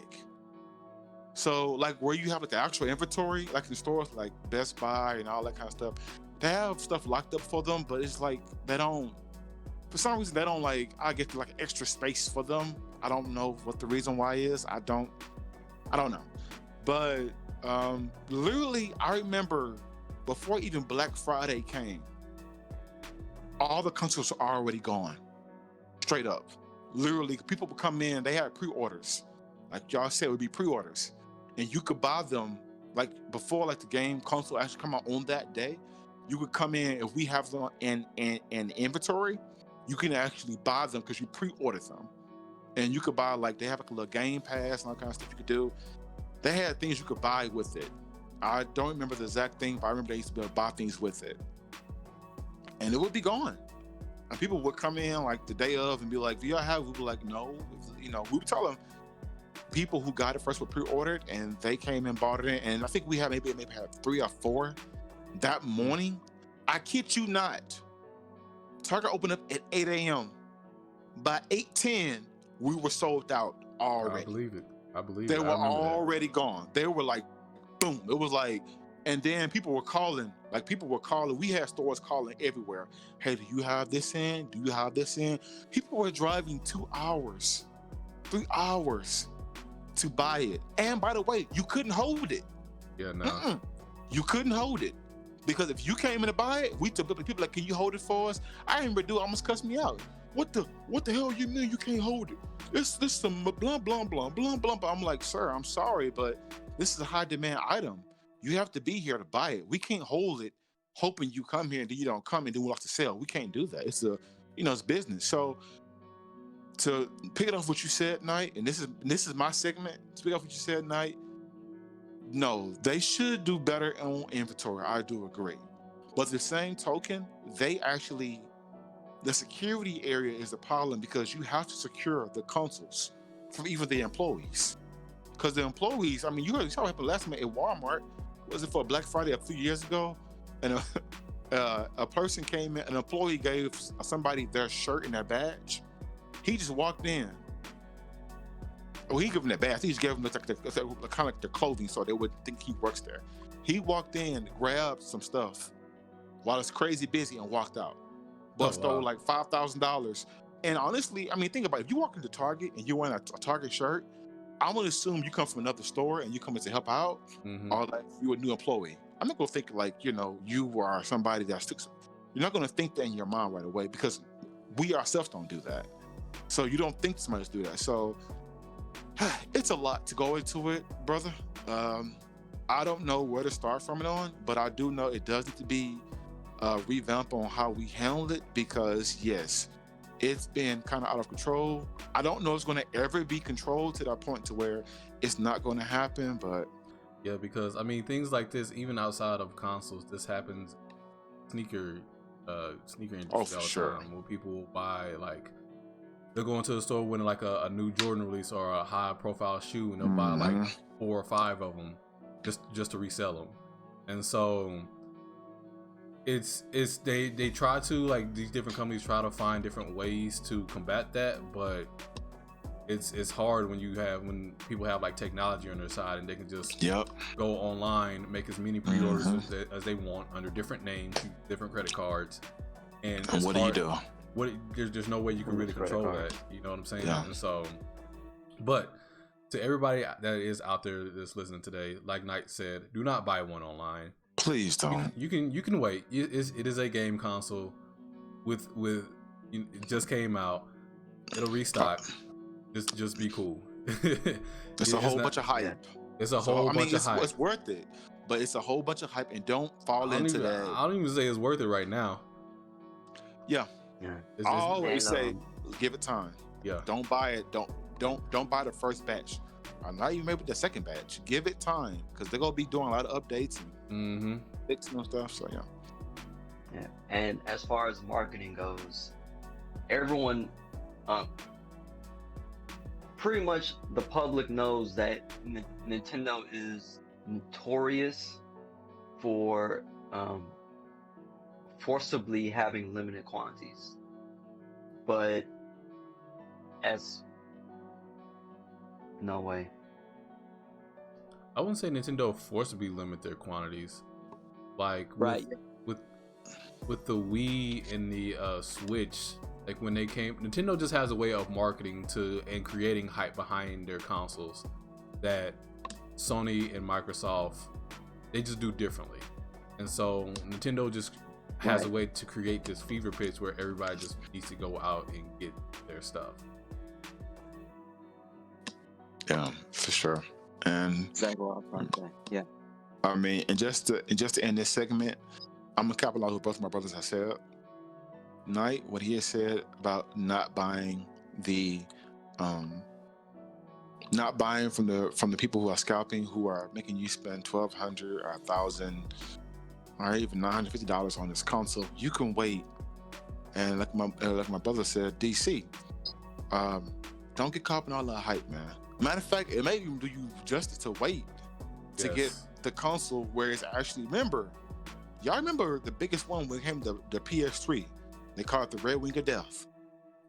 So like where you have like the actual inventory, like in stores like Best Buy and all that kind of stuff, they have stuff locked up for them, but it's like for some reason they don't like, I get like extra space for them. I don't know what the reason why is. I don't know. But literally I remember before even Black Friday came, all the consoles were already gone. Straight up. Literally, people would come in, they had pre-orders. Like y'all said, it would be pre-orders. And you could buy them, like before like the game console actually come out on that day, you could come in, if we have them in inventory, you can actually buy them because you pre-ordered them. And you could buy, like, they have like a little game pass and all kind of stuff you could do. They had things you could buy with it. I don't remember the exact thing, but I remember they used to be able to buy things with it. And it would be gone. And people would come in like the day of and be like, do y'all have? We'd be like, no. We would tell them people who got it first were pre-ordered and they came and bought it. And I think we had maybe had 3 or 4 that morning. I kid you not. Target opened up at 8 a.m. By 8:10, we were sold out already. I believe it. They were already gone. They were like, boom. It was like, and then people were calling. We had stores calling everywhere. Hey, do you have this in? Do you have this in? People were driving 2 hours, 3 hours to buy it. And by the way, you couldn't hold it. Yeah, no. You couldn't hold it. Because if you came in to buy it, we took people like, can you hold it for us? I remember dude almost cussed me out. What the hell you mean you can't hold it? This some blah, blah, blah, blah, blah. I'm like, sir, I'm sorry, but this is a high demand item. You have to be here to buy it. We can't hold it hoping you come here and then you don't come and then we lost the sale. We can't do that. It's it's business. So to pick it off what you said, Knight, and this is my segment, to pick off what you said, Knight, no, they should do better on inventory. I do agree. But the same token, the security area is a problem because you have to secure the consoles from even the employees. because the employees. I mean, you saw what happened last month at Walmart. Was it for Black Friday a few years ago? And a person came in, an employee gave somebody their shirt and their badge. He just walked in. Well, he gave them their badge. He just gave them kind of like their clothing so they would think he works there. He walked in, grabbed some stuff while it's crazy busy and walked out. But stole like $5,000. And honestly, I mean, think about it. If you walk into Target and you're wearing a Target shirt, I'm gonna assume you come from another store and you come in to help out, or like you're a new employee. I'm not gonna think like, you know, you are somebody that's you're not gonna think that in your mind right away, because we ourselves don't do that. So you don't think somebody's do that. So it's a lot to go into it, brother. I don't know where to start from it on, but I do know it does need to be revamped on how we handle it, because yes, it's been kind of out of control. I don't know if it's going to ever be controlled to that point to where it's not going to happen, but yeah, because I mean, things like this, even outside of consoles, this happens sneaker industry all the time, where people will buy, like, they'll go into the store when like a new Jordan release or a high profile shoe, and they'll buy like 4 or 5 of them just to resell them. And so they try to, like, these different companies try to find different ways to combat that, but it's hard when people have like technology on their side and they can just go online, make as many pre-orders as they want under different names, different credit cards, and what do you do? There's no way you can really control that. You know what I'm saying? Yeah. And so, but to everybody that is out there that's listening today, like Knight said, do not buy one online. Please don't. You can wait. It is a game console with it just came out. It'll restock. Just be cool. It's a whole bunch of hype. It's a whole bunch of hype. It's worth it, but it's a whole bunch of hype, and don't fall into that. I don't even say it's worth it right now. Yeah. I always say, give it time. Yeah. Don't buy it. Don't buy the first batch. I'm not even maybe the second batch. Give it time, because they're gonna be doing a lot of updates and fixing and stuff. So yeah. And as far as marketing goes, everyone, pretty much the public knows that Nintendo is notorious for forcibly having limited quantities, but no way. I wouldn't say Nintendo forcibly limit their quantities. Like with the Wii and the Switch, like when they came, Nintendo just has a way of marketing and creating hype behind their consoles that Sony and Microsoft, they just do differently. And so Nintendo just has a way to create this fever pitch where everybody just needs to go out and get their stuff. Yeah, for sure. And yeah. I mean, and just to end this segment, I'm gonna capitalize what both my brothers have said. Knight, what he has said about not buying from the people who are scalping, who are making you spend $1,200 or $1,000 or even $950 on this console. You can wait, and like my brother said, DC, don't get caught in all that hype, man. Matter of fact, it may even do you justice to wait to get the console where it's actually. Y'all remember the biggest one when it came to the PS3? They call it the Red Wing of Death,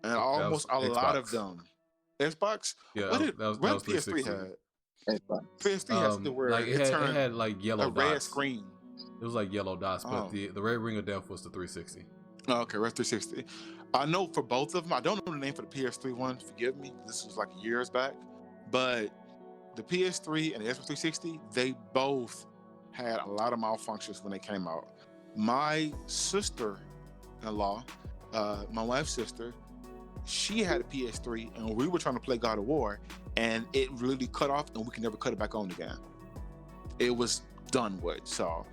and almost a lot of them. Xbox. Yeah, what did PS3 had? PS3 had something where like it had like yellow a dots. red screen. It was like yellow dots, but the Red Ring of Death was the 360. Okay, Red 360. I know for both of them. I don't know the name for the PS3 one. Forgive me. This was like years back. But the PS3 and the Xbox 360, they both had a lot of malfunctions when they came out. My sister-in-law, my wife's sister, she had a PS3, and we were trying to play God of War, and it really cut off, and we can never cut it back on again. It was done with. So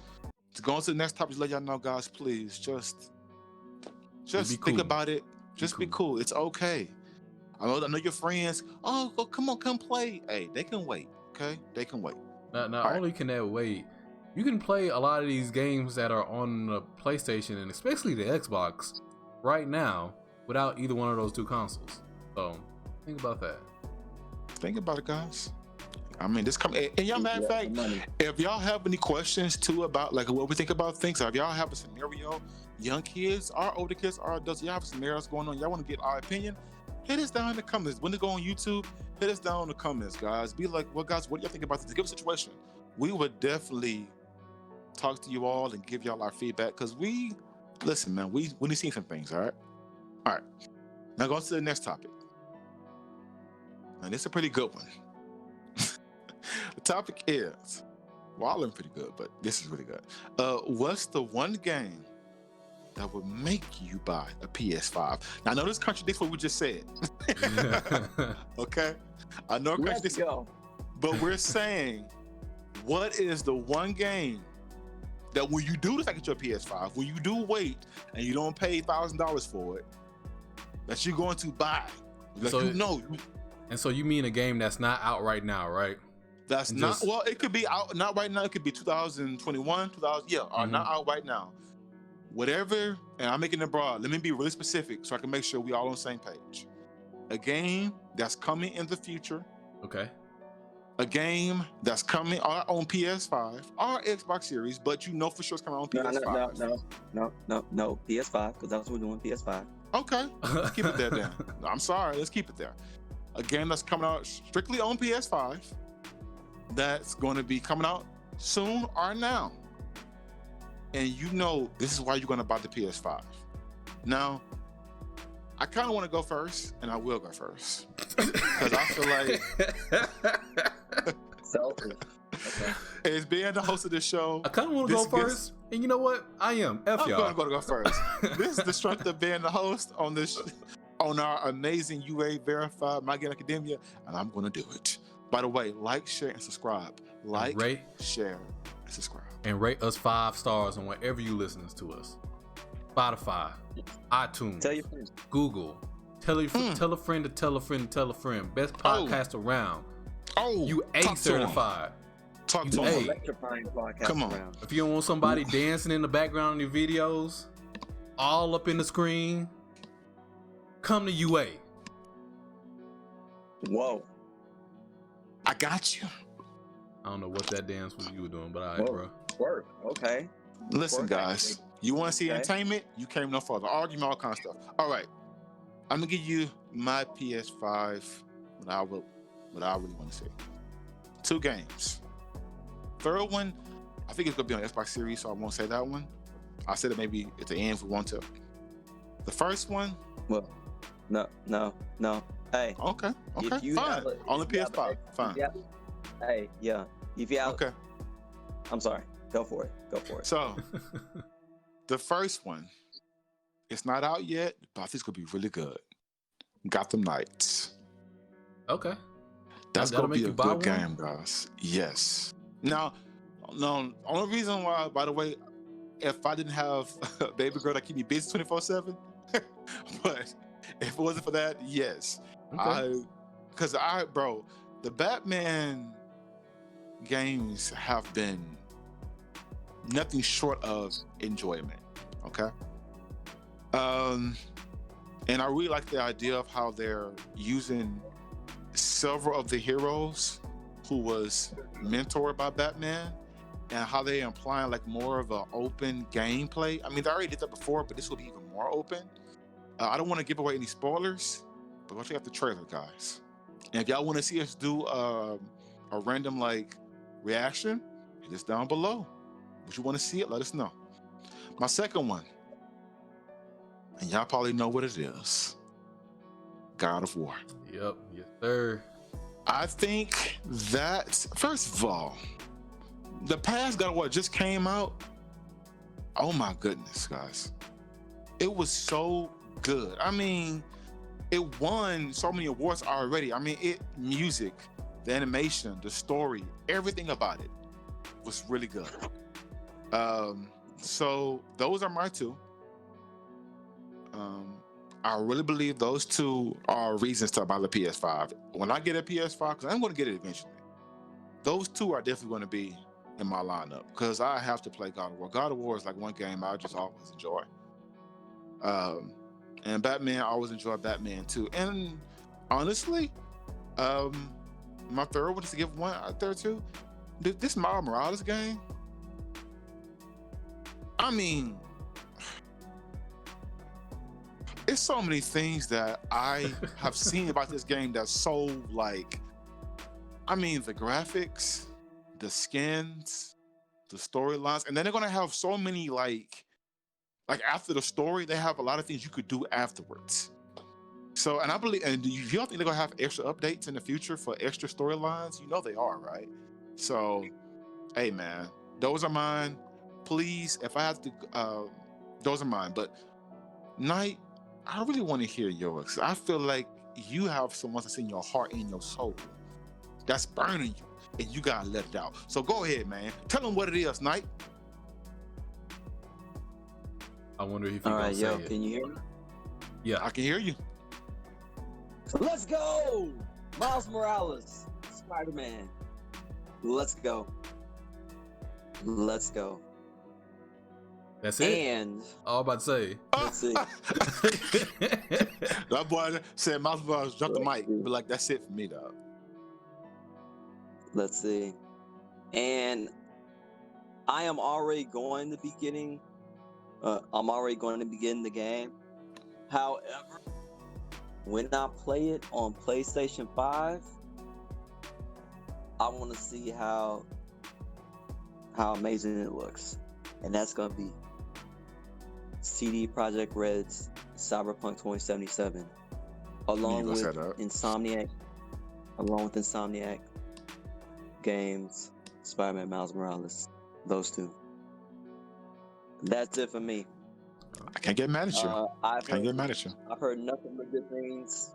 to go on to the next topic, let y'all know, guys, please just think about it. Just be cool. It's okay. I know your friends. Oh, come on, come play. Hey, they can wait. Okay, they can wait. Not only can they wait, you can play a lot of these games that are on the PlayStation and especially the Xbox right now without either one of those two consoles. So think about that. Think about it, guys. I mean, this coming. And y'all, matter of fact, if y'all have any questions too about like what we think about things, or if y'all have a scenario, young kids or older kids or adults, y'all have scenarios going on, y'all want to get our opinion, hit us down in the comments. When they go on YouTube, hit us down in the comments, guys. Be like, well, guys, what do y'all think about this? Give us a situation. We would definitely talk to you all and give y'all our feedback, because listen, man, we need to see some things. All right. Now go to the next topic. And it's a pretty good one. The topic is, well, all of them pretty good, but this is really good. What's the one game that would make you buy a PS5? Now, I know this contradicts what we just said. Okay? I know it contradicts, but we're saying, what is the one game that when you do decide to get your PS5, when you do wait and you don't pay $1,000 for it, that you're going to buy? Like, so, and so you mean a game that's not out right now, right? That's and not, well, it could be out, not right now. It could be 2021, 2000, yeah, or not out right now. Whatever, and I'm making it broad. Let me be really specific so I can make sure we all on the same page. A game that's coming in the future. Okay. A game that's coming on PS5 or Xbox Series, but you know for sure it's coming on PS5. No, PS5, because that's what we're doing, PS5. Okay, let's keep it there then. No, I'm sorry, let's keep it there. A game that's coming out strictly on PS5, that's going to be coming out soon or now. And you know this is why you're going to buy the PS5. Now, I kind of want to go first, and I will go first. Because I feel like... Selfish. Okay. As being the host of this show... I kind of want to go first, and you know what? I am. I'm going to go first. This is the strength of being the host on this... on our amazing UA verified My Game Academia, and I'm going to do it. By the way, like, share, and subscribe. Like, rate, share, and subscribe. And rate us 5 stars on wherever you listen to us. Spotify, iTunes, tell your friends. Google. Tell a friend to tell a friend to tell a friend. Best podcast around. You A certified. Talk to them. Electrifying podcast. Come on. Around. If you don't want somebody dancing in the background in your videos, all up in the screen, come to UA. Whoa. I got you. I don't know what that dance was you were doing, but all right, bro. Work. Okay. Listen, guys. You want to see entertainment? You came no further. Argument, all kind of stuff. All right. I'm going to give you my PS5, what I really want to see. 2 games. Third one, I think it's going to be on Xbox Series, so I won't say that one. I'll say that maybe at the end if we want to. The first one. Well, no. Hey. Okay. Fine. Only PS5. Fine. Yeah. Hey, yeah. If you okay. I'm sorry. Go for it. So, the first one, it's not out yet, but I think it's gonna be really good. Gotham Knights. Okay. That's gonna be a good game, guys. Yes. Now, no, only reason why, by the way, if I didn't have a baby girl that keep me busy 24/7, but if it wasn't for that, yes. Okay. Bro, the Batman games have been nothing short of enjoyment. Okay. And I really like the idea of how they're using several of the heroes who was mentored by Batman, and how they implying like more of an open gameplay. I mean, they already did that before, but this will be even more open. I don't want to give away any spoilers, but go check out the trailer, guys. And if y'all want to see us do a random like reaction, hit us down below. If you want to see it, let us know. My second one, and y'all probably know what it is. God of War. Yep, yes, sir. I think that, first of all, the past God of War just came out. Oh my goodness, guys. It was so good. I mean, it won so many awards already. I mean, music, the animation, the story, everything about it was really good. So those are my 2. I really believe those 2 are reasons to buy the PS5. When I get a PS5, because I'm going to get it eventually, those 2 are definitely going to be in my lineup, because I have to play God of War. God of War is like one game I just always enjoy. And Batman, I always enjoy Batman too. And honestly, my third one, just to give one out there too. This Miles Morales game, I mean, it's so many things that I have seen about this game that's so like, I mean, the graphics, the skins, the storylines, and then they're gonna have so many like after the story, they have a lot of things you could do afterwards. So, and I believe, and you don't think they're gonna have extra updates in the future for extra storylines? You know they are, right? So, hey man, those are mine. Please, if I have to, those are mine. But Knight, I really want to hear yours. I feel like you have someone that's in your heart and your soul that's burning you, and you gotta let it out. So go ahead, man. Tell them what it is, Knight. I wonder if you All can right, say yo, it. can you hear me? Yeah, I can hear you. Let's go! Miles Morales, Spider-Man. Let's go. Let's go. that's it. And All I'm about to say. let's see. That boy said Miles Morales dropped the mic. But like, that's it for me, dog. Let's see. And I am already going to be getting. I'm already going to begin the game. However, when I play it on PlayStation 5, I want to see how amazing it looks, and that's going to be CD Projekt Red's Cyberpunk 2077, along with Insomniac Games, Spider-Man Miles Morales. Those two. That's it for me. I can't get mad at you. I've Can't get mad at you. heard nothing but good things.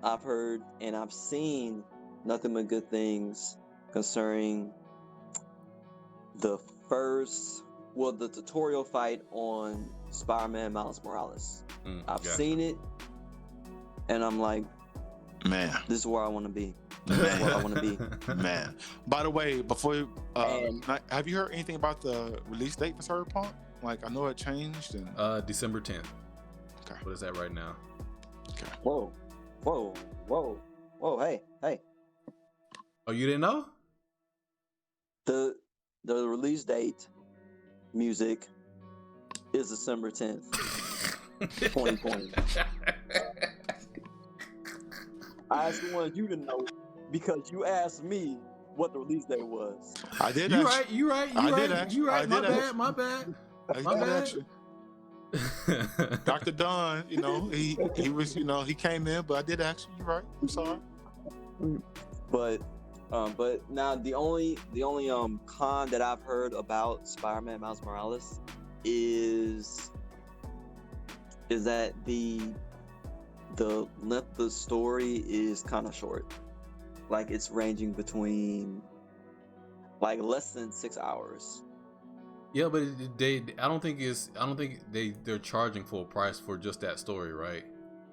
I've heard and I've seen nothing but good things concerning the tutorial fight on Spider-Man Miles Morales. I've seen it, and I'm like, man, this is where I want to be. This is where I want to be. Man. By the way, before you, have you heard anything about the release date for Cyberpunk? Like, I know it changed. And December 10th. Okay. What is that right now? Okay. Whoa, hey. Oh, you didn't know? The release date music is December 10th, 2020. I just wanted you to know because you asked me what the release date was. I did. You right. My bad. Dr. Don, he was, he came in, but I did ask you. You're right. I'm sorry. But now the only con that I've heard about Spider-Man Miles Morales is that the length of the story is kind of short. Like it's ranging between like less than 6 hours. Yeah, but I don't think they're charging full price for just that story, right?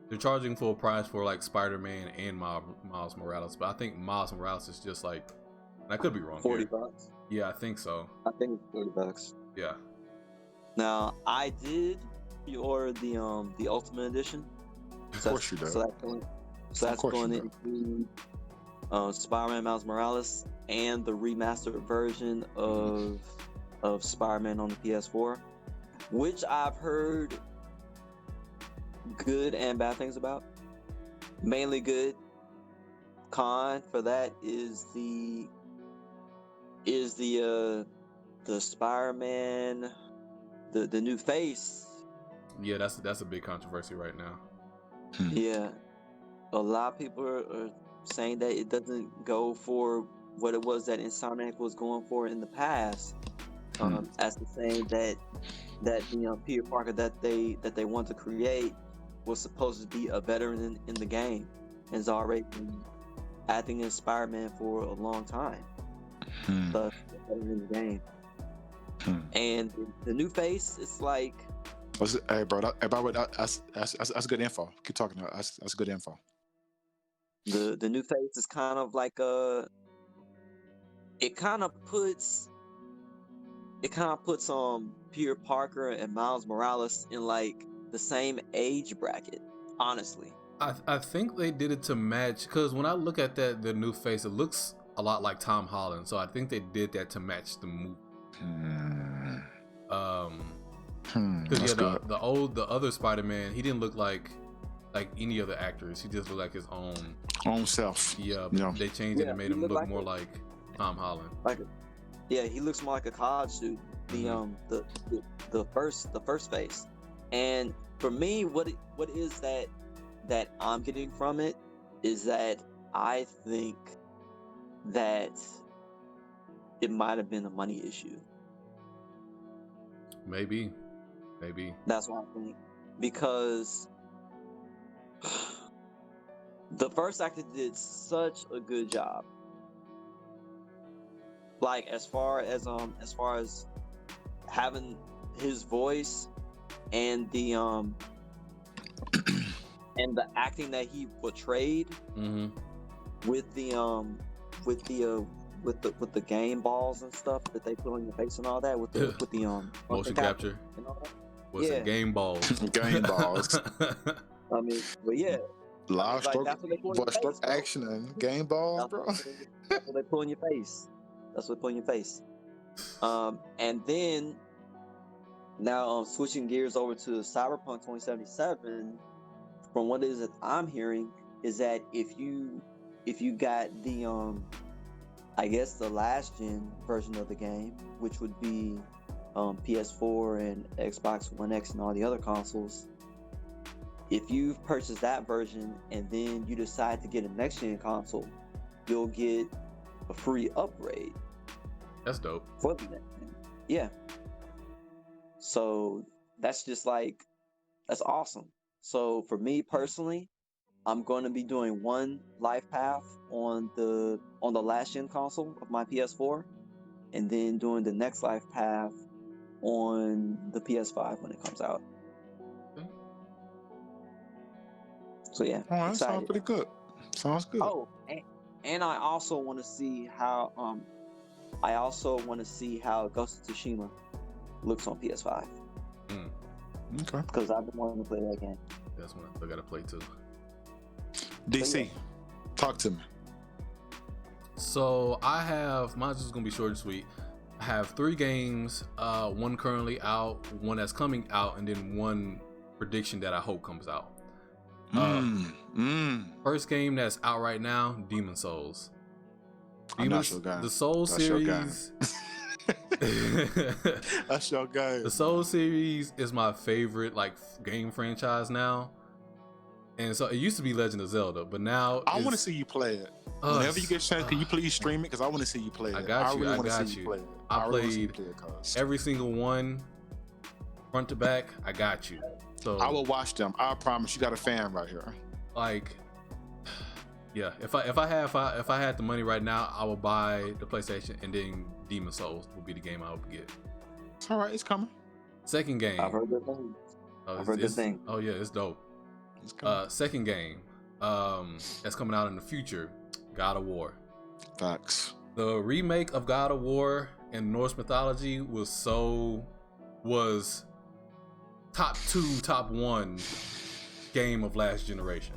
They're charging full price for like Spider-Man and Miles Morales, but I think Miles Morales is just like, and I could be wrong. $40. Yeah, I think so. I think it's $40. Yeah. Now I did order the Ultimate Edition. Of course you did. So that's going to include Spider-Man Miles Morales and the remastered version of Spider-Man on the PS4, which I've heard good and bad things about. Mainly good. Con for that is the Spider-Man, the new face. Yeah, that's a big controversy right now. Yeah, a lot of people are saying that it doesn't go for what it was that Insomniac was going for in the past. As to saying that Peter Parker that they want to create was supposed to be a veteran in the game and has already been acting as Spider-Man for a long time. But in the game. And the new face, it's like. Hey, bro, that's good info. Keep talking. That's good info. The new face is kind of like it kind of puts Peter Parker and Miles Morales in like the same age bracket, honestly. I think they did it to match, because when I look at the new face, it looks a lot like Tom Holland. So I think they did that to match the movie. Because the other Spider-Man, he didn't look like any other actors. He just looked like his own self. Yeah, they changed it and made him look like more like Tom Holland. He looks more like a COD suit. The first face. And for me, what is that I'm getting from it is that I think that it might have been a money issue. Maybe. That's what I think, because the first actor did such a good job. Like as far as having his voice and the and the acting that he portrayed with the game balls and stuff that they put on your face and all that with the motion capture and all that. What's it? Game balls. Game balls. I mean, but yeah. Live stroke, stroke action and game balls, bro. That's what they put in your face. That's what they put in your face. And then now switching gears over to Cyberpunk 2077, from what it is that I'm hearing, is that if you got the I guess the last gen version of the game, which would be PS4 and Xbox One X and all the other consoles, if you've purchased that version and then you decide to get a next gen console, you'll get a free upgrade. That's dope. For the next gen. Yeah. So that's just that's awesome. So for me personally, I'm going to be doing one life path on the last gen console of my PS4, and then doing the next life path on the PS5 when it comes out. Okay. So yeah, that sounds pretty good. Sounds good. Oh, and I also want to see how Ghost of Tsushima looks on PS5. Okay. Because I've been wanting to play that game. That's one I still gotta play too. DC, talk to me. So I have, mine's just gonna be short and sweet. I have 3 games, one currently out, one that's coming out, and then one prediction that I hope comes out. First game that's out right now, Demon Souls. The Soul series. That's your game. The Soul series is my favorite game franchise now. And so it used to be Legend of Zelda, but now I want to see you play it. Whenever you get a chance, can you please stream it? Because I want to see you play it. I got you. I I got you. I played every single one, front to back. I got you. So I will watch them. I promise. You got a fan right here. Yeah. If I had the money right now, I would buy the PlayStation, and then Demon Souls will be the game I would get. It's all right. It's coming. Second game. I've heard good things. I've heard good things. Oh yeah, it's dope. Second game that's coming out in the future, God of War. Facts. The remake of God of War in Norse mythology was top 2, top 1 game of last generation.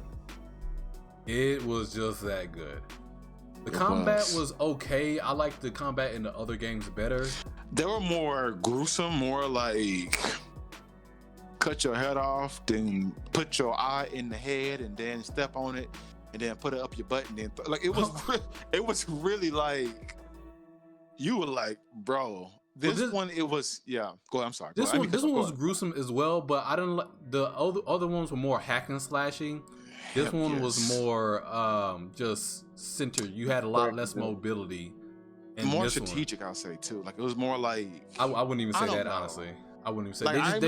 It was just that good. The combat was okay. I liked the combat in the other games better. They were more gruesome, more like cut your head off, then put your eye in the head, and then step on it, and then put it up your butt, and then it was really like you were like, bro. This one, it was Go ahead. I'm sorry. This one was gruesome as well, but I didn't like the other ones were more hack and slashing. This one was more just centered. You had a lot less mobility. More strategic, I'll say too. Like it was more like I wouldn't even say that honestly. I wouldn't even say.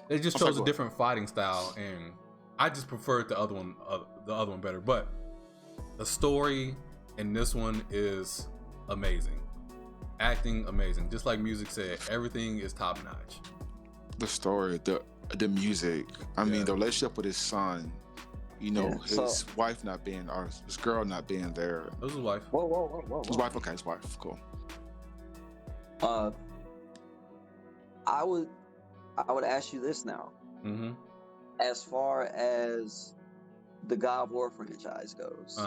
They just chose a different fighting style, and I just preferred the other one better. But the story in this one is amazing. Acting amazing. Just like music said, everything is top notch. The story, the music. I mean, the relationship with his son. His wife not being, or his girl not being there. It was his wife. Whoa. His wife, okay, his wife, cool. I would ask you this now. Mm-hmm. As far as the God of War franchise goes,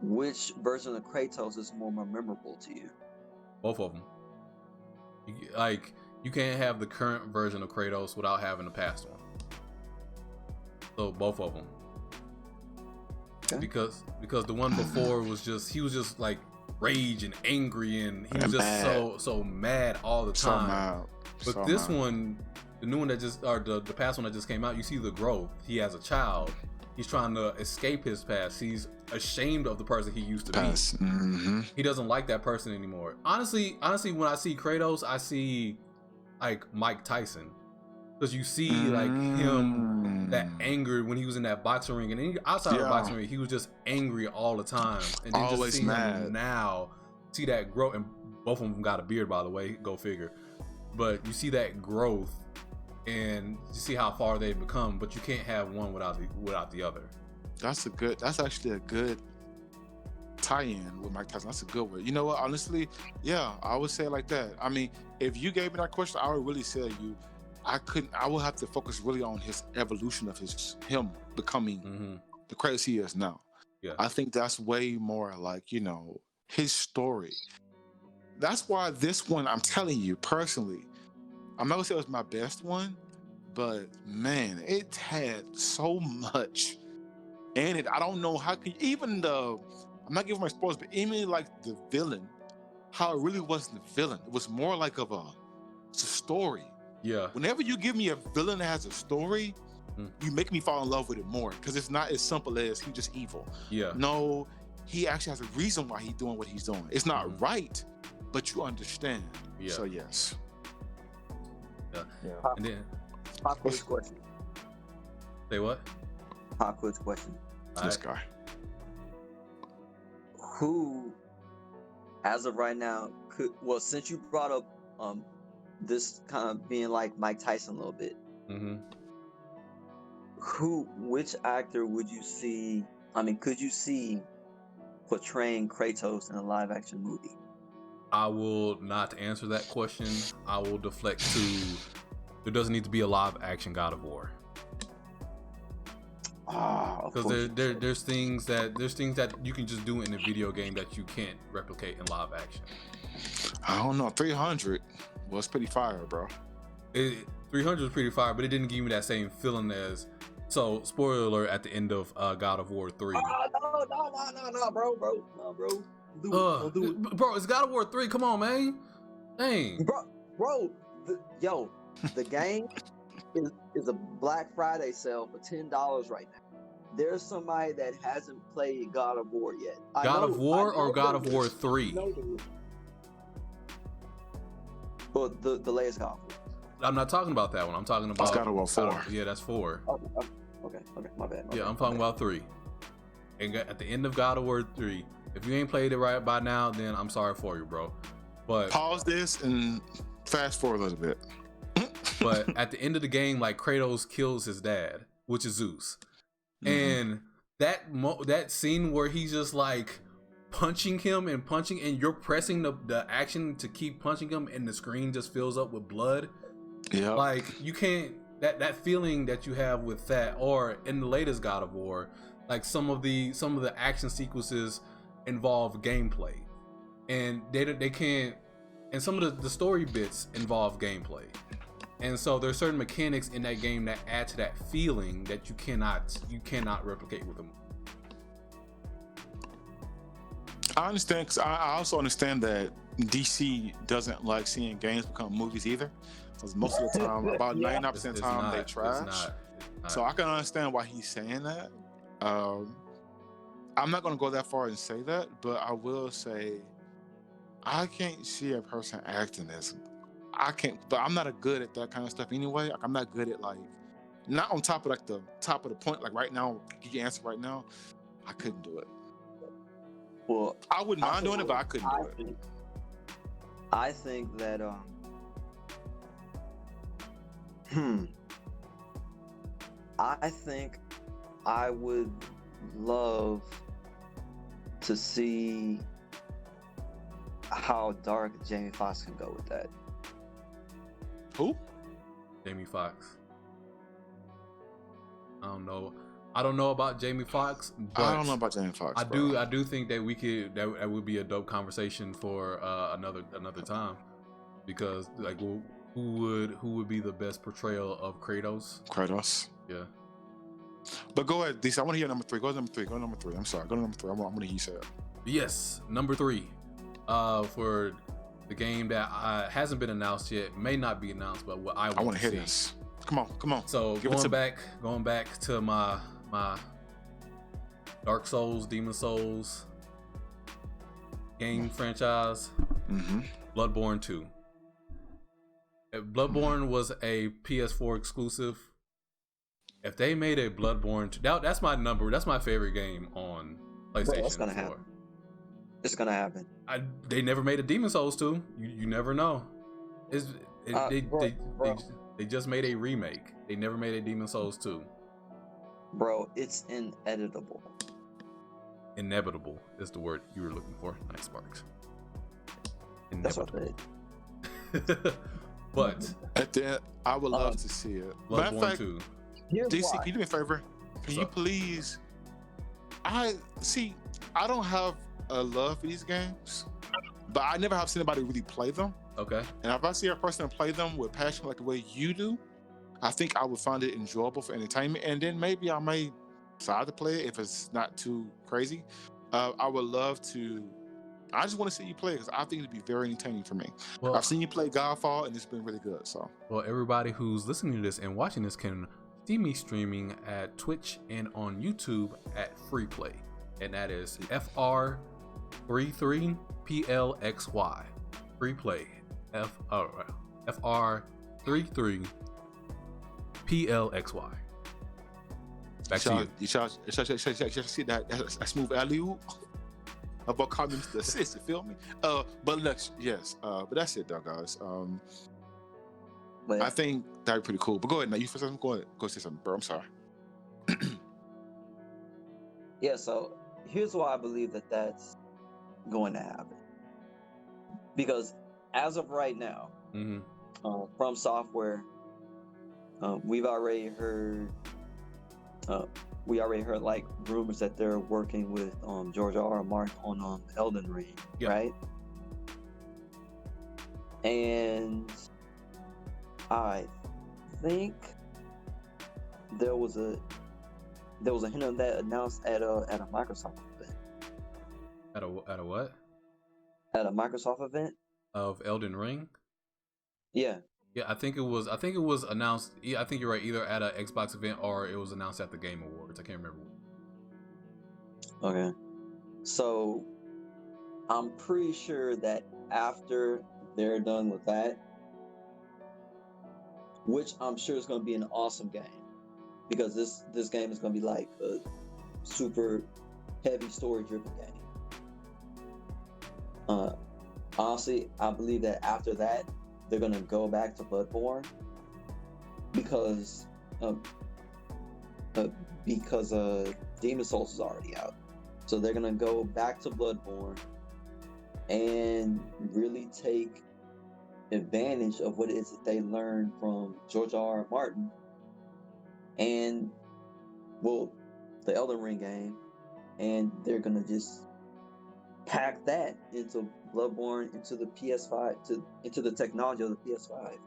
which version of Kratos is more memorable to you? Both of them. You can't have the current version of Kratos without having the past one. So both of them. Okay. Because the one before was just like rage and angry, and he was just so mad all the time. But this one, the new one that just, or the past one that just came out, you see the growth. He has a child. He's trying to escape his past. He's ashamed of the person he used to be. He doesn't like that person anymore. Honestly, when I see Kratos, I see like Mike Tyson, because you see like him, that anger when he was in that boxing ring, and then outside of the boxing ring, he was just angry all the time. And then always just see mad. him now, see that growth, and both of them got a beard, by the way. Go figure. But you see that growth, and you see how far they've become. But you can't have one without the other. That's actually a good tie-in with Mike Tyson. That's a good one. You know what? Honestly, yeah, I would say it like that. I mean, if you gave me that question, I would really say I would have to focus really on his evolution of him becoming the Kratos he is now. Yeah. I think that's way more like, his story. That's why this one, I'm telling you personally, I'm not gonna say it was my best one, but man, it had so much in it. I don't know how could I'm not giving my spoilers, but even like the villain, how it really wasn't the villain. It was more like it's a story. Yeah. Whenever you give me a villain that has a story, you make me fall in love with it more, because it's not as simple as he's just evil. Yeah. No, he actually has a reason why he's doing what he's doing. It's not right, but you understand. Yeah. So yes. Yeah. And then pop quiz question. Say what? Pop quiz question. This guy. Who, as of right now, since you brought up this kind of being like Mike Tyson a little bit, which actor would you see? I mean, could you see portraying Kratos in a live action movie? I will not answer that question. I will deflect to, there doesn't need to be a live action God of War. Because there's things that you can just do in a video game that you can't replicate in live action. I don't know. 300 was pretty fire, bro. 300 was pretty fire, but it didn't give me that same feeling as. So, spoiler alert at the end of God of War 3. No, bro. No, bro. Don't do it. Bro, it's God of War 3. Come on, man. Dang. Bro. The game is a Black Friday sale for $10 right now. There's somebody that hasn't played God of War yet. God of War or God of War 3? Well, the latest God of War. I'm not talking about that one. I'm talking about God of War 4. Yeah, that's 4. Okay, my bad. I'm talking about 3. And at the end of God of War 3, if you ain't played it right by now, then I'm sorry for you, bro. But pause this and fast forward a little bit. But at the end of the game, like, Kratos kills his dad, which is Zeus. And that scene where he's just like punching him and you're pressing the action to keep punching him, and the screen just fills up with blood. Yeah. Like, you can't, that feeling that you have with that, or in the latest God of War, like some of the action sequences involve gameplay, and they can't, and some of the story bits involve gameplay. And so there's certain mechanics in that game that add to that feeling that you cannot replicate with them. I understand, because I also understand that DC doesn't like seeing games become movies either. Because most of the time, about 99% of the time, they trash. It's not. So I can understand why he's saying that. I'm not going to go that far and say that, but I will say I can't see a person acting as. But I'm not good at that kind of stuff anyway. Like, I'm not good at, like, not on top of like the top of the point. Like right now, give you an answer right now, I couldn't do it. Well, I wouldn't mind doing it, but I couldn't do it. I think that I think I would love to see how dark Jamie Foxx can go with that. Who? Jamie Foxx. I don't know about Jamie Foxx, but I don't know about Jamie Foxx. I do think that that would be a dope conversation for another time, because like who would be the best portrayal of Kratos? Yeah. But go ahead, DC. I want to hear number 3. Go to number 3. I'm sorry. Go to number 3. I want to hear you say it. Yes, number 3. For the game that hasn't been announced yet, may not be announced, but what I want to hear see. this. Come on. So going back to my Dark Souls, Demon Souls game franchise, Bloodborne 2. Bloodborne was a PS4 exclusive. If they made a Bloodborne 2, that's my favorite game on PlayStation. Bro, that's gonna happen. It's gonna happen. They never made a Demon Souls 2. You never know. They just made a remake. They never made a Demon Souls 2. Bro, it's ineditable. Inevitable is the word you were looking for. Nice, Sparks. Inevitable. That's what I did. But at the end, I would love to see it. Bloodborne 2. DC, can you do me a favor? Can you please? I don't have a love for these games, but I never have seen anybody really play them. Okay. And if I see a person play them with passion like the way you do, I think I would find it enjoyable for entertainment, and then maybe I may decide to play it if it's not too crazy. I would love to. I just want to see you play because I think it'd be very entertaining for me. Well, I've seen you play Godfall, and it's been really good. So, well, everybody who's listening to this and watching this can see me streaming at Twitch and on YouTube at Freeplay, and that is FR33PLXY. Freeplay, FR33PLXY. Back to you. You see that smooth alley-oop about coming to the assist, you feel me? But look, yes, but that's it, though, guys. I think that'd be pretty cool. But go ahead now. You first. Go say something, bro. I'm sorry. Yeah. So here's why I believe that that's going to happen. Because as of right now, From Software, we already heard like rumors that they're working with George R.R. Martin on Elden Ring, right? And I think there was a hint of that announced at a Microsoft event. At a what? At a Microsoft event of Elden Ring. Yeah. Yeah, I think it was announced. I think you're right. Either at an Xbox event or it was announced at the Game Awards. I can't remember. Okay. So I'm pretty sure that after they're done with that, which I'm sure is going to be an awesome game, because this game is going to be like a super heavy story-driven game. Honestly, I believe that after that, they're going to go back to Bloodborne because Demon Souls is already out. So they're going to go back to Bloodborne and really take advantage of what it is that they learned from George R.R. Martin and, well, the Elden Ring game, and they're going to just pack that into Bloodborne, into the PS5, into the technology of the PS5.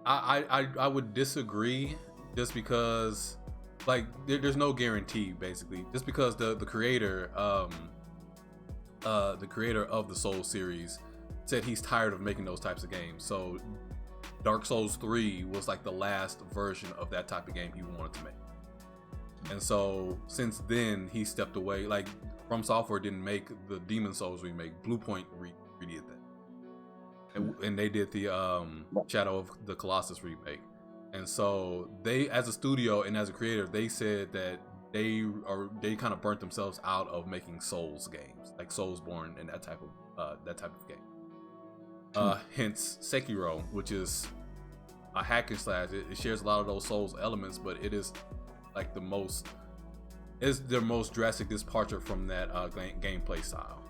I would disagree, just because, like, there's no guarantee, basically, just because the creator of the Soul series said he's tired of making those types of games. So Dark Souls 3 was like the last version of that type of game he wanted to make, and so since then he stepped away. Like, From Software didn't make the Demon Souls remake. Bluepoint redid that, and they did the Shadow of the Colossus remake. And so they, as a studio and as a creator, they said that they kind of burnt themselves out of making Souls games, like Soulsborne and that type of game. Hence Sekiro, which is a hack and slash. It shares a lot of those Souls elements, but it is like their most drastic departure from that gameplay style.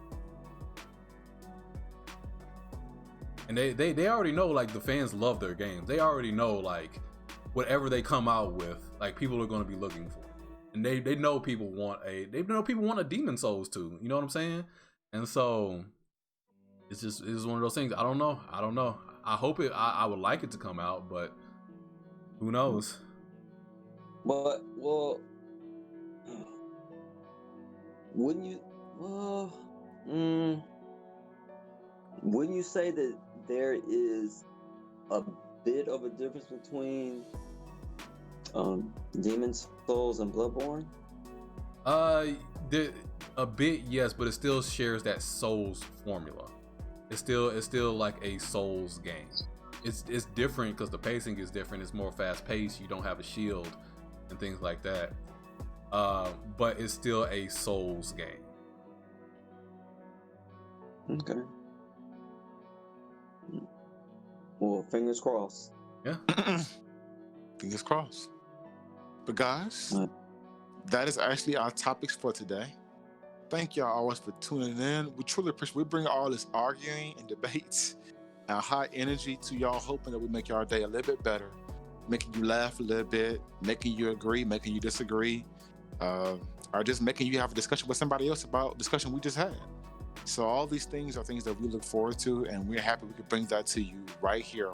And they already know, like, the fans love their games. They already know, like, whatever they come out with, like people are going to be looking for, and they know people want a Demon Souls too. You know what I'm saying? And so it's one of those things. I don't know. I hope it. I would like it to come out, but who knows? But well, wouldn't you? Well, wouldn't you say that there is a bit of a difference between Demon Souls and Bloodborne? A bit, yes, but it still shares that Souls formula. It's still like a Souls game. It's different because the pacing is different. It's more fast paced. You don't have a shield and things like that. But it's still a Souls game. Okay. Well, fingers crossed. Yeah. Fingers crossed. But guys, that is actually our topics for today. Thank y'all always for tuning in. We truly appreciate. We bring all this arguing and debates and high energy to y'all, hoping that we make y'all day a little bit better, making you laugh a little bit, making you agree, making you disagree, or just making you have a discussion with somebody else about discussion we just had. So all these things are things that we look forward to, and we're happy we could bring that to you right here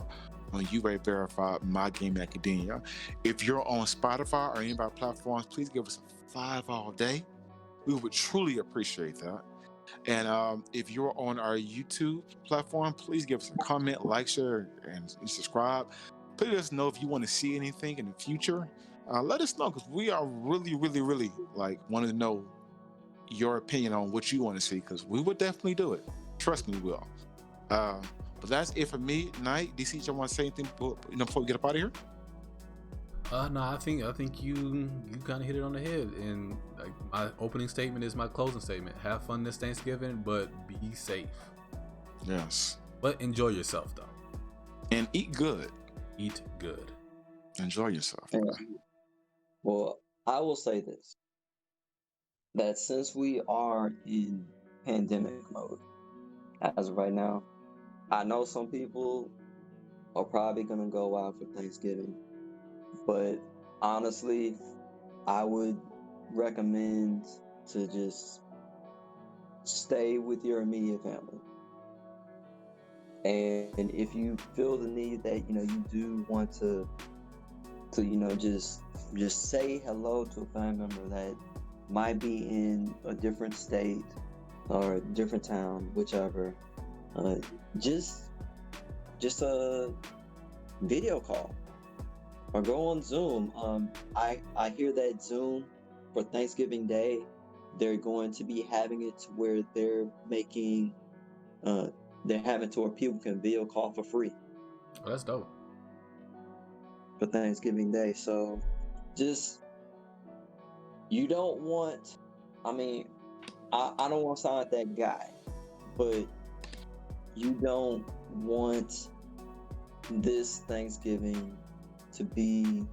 on UA Verified My Gaming Academia. If you're on Spotify or any of our platforms, please give us a 5 all day. We would truly appreciate that. And if you're on our YouTube platform, please give us a comment, like, share, and subscribe. Please let us know if you want to see anything in the future. Let us know, because we are really, really, really wanting to know your opinion on what you want to see, because we would definitely do it. Trust me, we will. But that's it for me tonight. DC, you want to say anything before we get up out of here? No, I think you kind of hit it on the head. And my opening statement is my closing statement. Have fun this Thanksgiving, but be safe. Yes. But enjoy yourself, though. And eat good. Eat good. Enjoy yourself. Yeah. Well, I will say this, that since we are in pandemic mode as of right now, I know some people are probably going to go out for Thanksgiving, but honestly, I would recommend to just stay with your immediate family. And if you feel the need that, you do want to just say hello to a family member that might be in a different state or a different town, whichever, just a video call or go on Zoom. I hear that Zoom for Thanksgiving Day, they're going to be having it to where they're making, they're having to where people can video call for free. Oh, that's dope. For Thanksgiving Day. So you don't want, I don't want to sound like that guy, but you don't want this Thanksgiving to be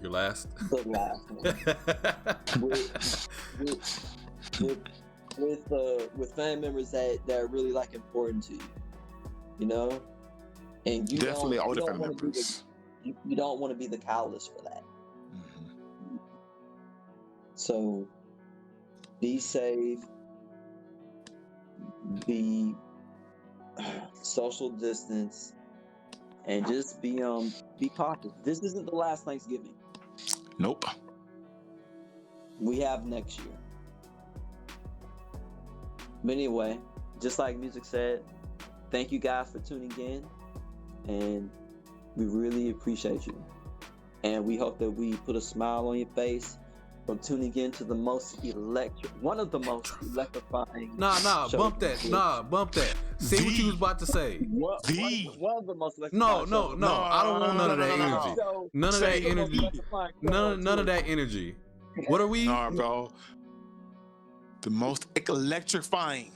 your last. The last one. with family members that are really important to you, and you definitely all the don't family members. You don't want to be the catalyst for that. Mm-hmm. So be safe, be social distance, and just be cautious. This isn't the last Thanksgiving. Nope. We have next year. But anyway, just like Music said, thank you guys for tuning in, and we really appreciate you. And we hope that we put a smile on your face from tuning in to one of the most electrifying. Bump that. Say what you was about to say. One of the most electrifying. No. I don't want none of that energy. None of that energy. None of that energy. What are we? Nah, bro. The most electrifying.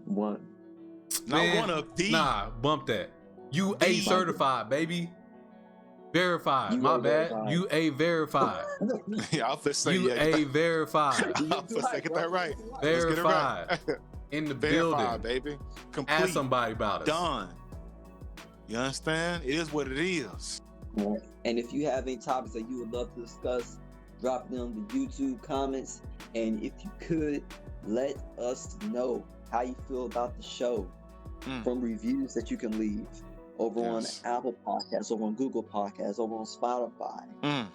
One. Not one of these. Nah, bump that. UA certified, baby. Verified. My bad. UA verified. Yeah, I'll say UA verified. I'll get that right. Verified. Let's get it right. In the Verified, building, baby. Complete. Ask somebody about us. Done. You understand? It is what it is. Right. And if you have any topics that you would love to discuss, drop them in the YouTube comments. And if you could, let us know how you feel about the show from reviews that you can leave over on Apple Podcasts, over on Google Podcasts, over on Spotify.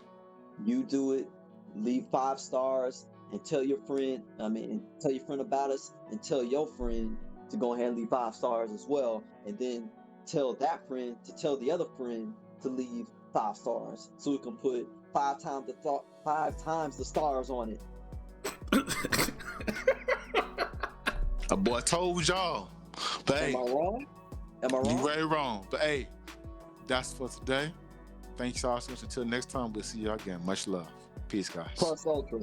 You do it, leave 5 stars, and tell your friend, tell your friend about us, and tell your friend to go ahead and leave 5 stars as well. And then tell that friend to tell the other friend to leave 5 stars, so we can put 5 times the stars on it. A boy told y'all. But Am I wrong? You very wrong. But hey, that's for today. Thanks y'all so much. Until next time, we'll see y'all again. Much love. Peace, guys. Plus ultra.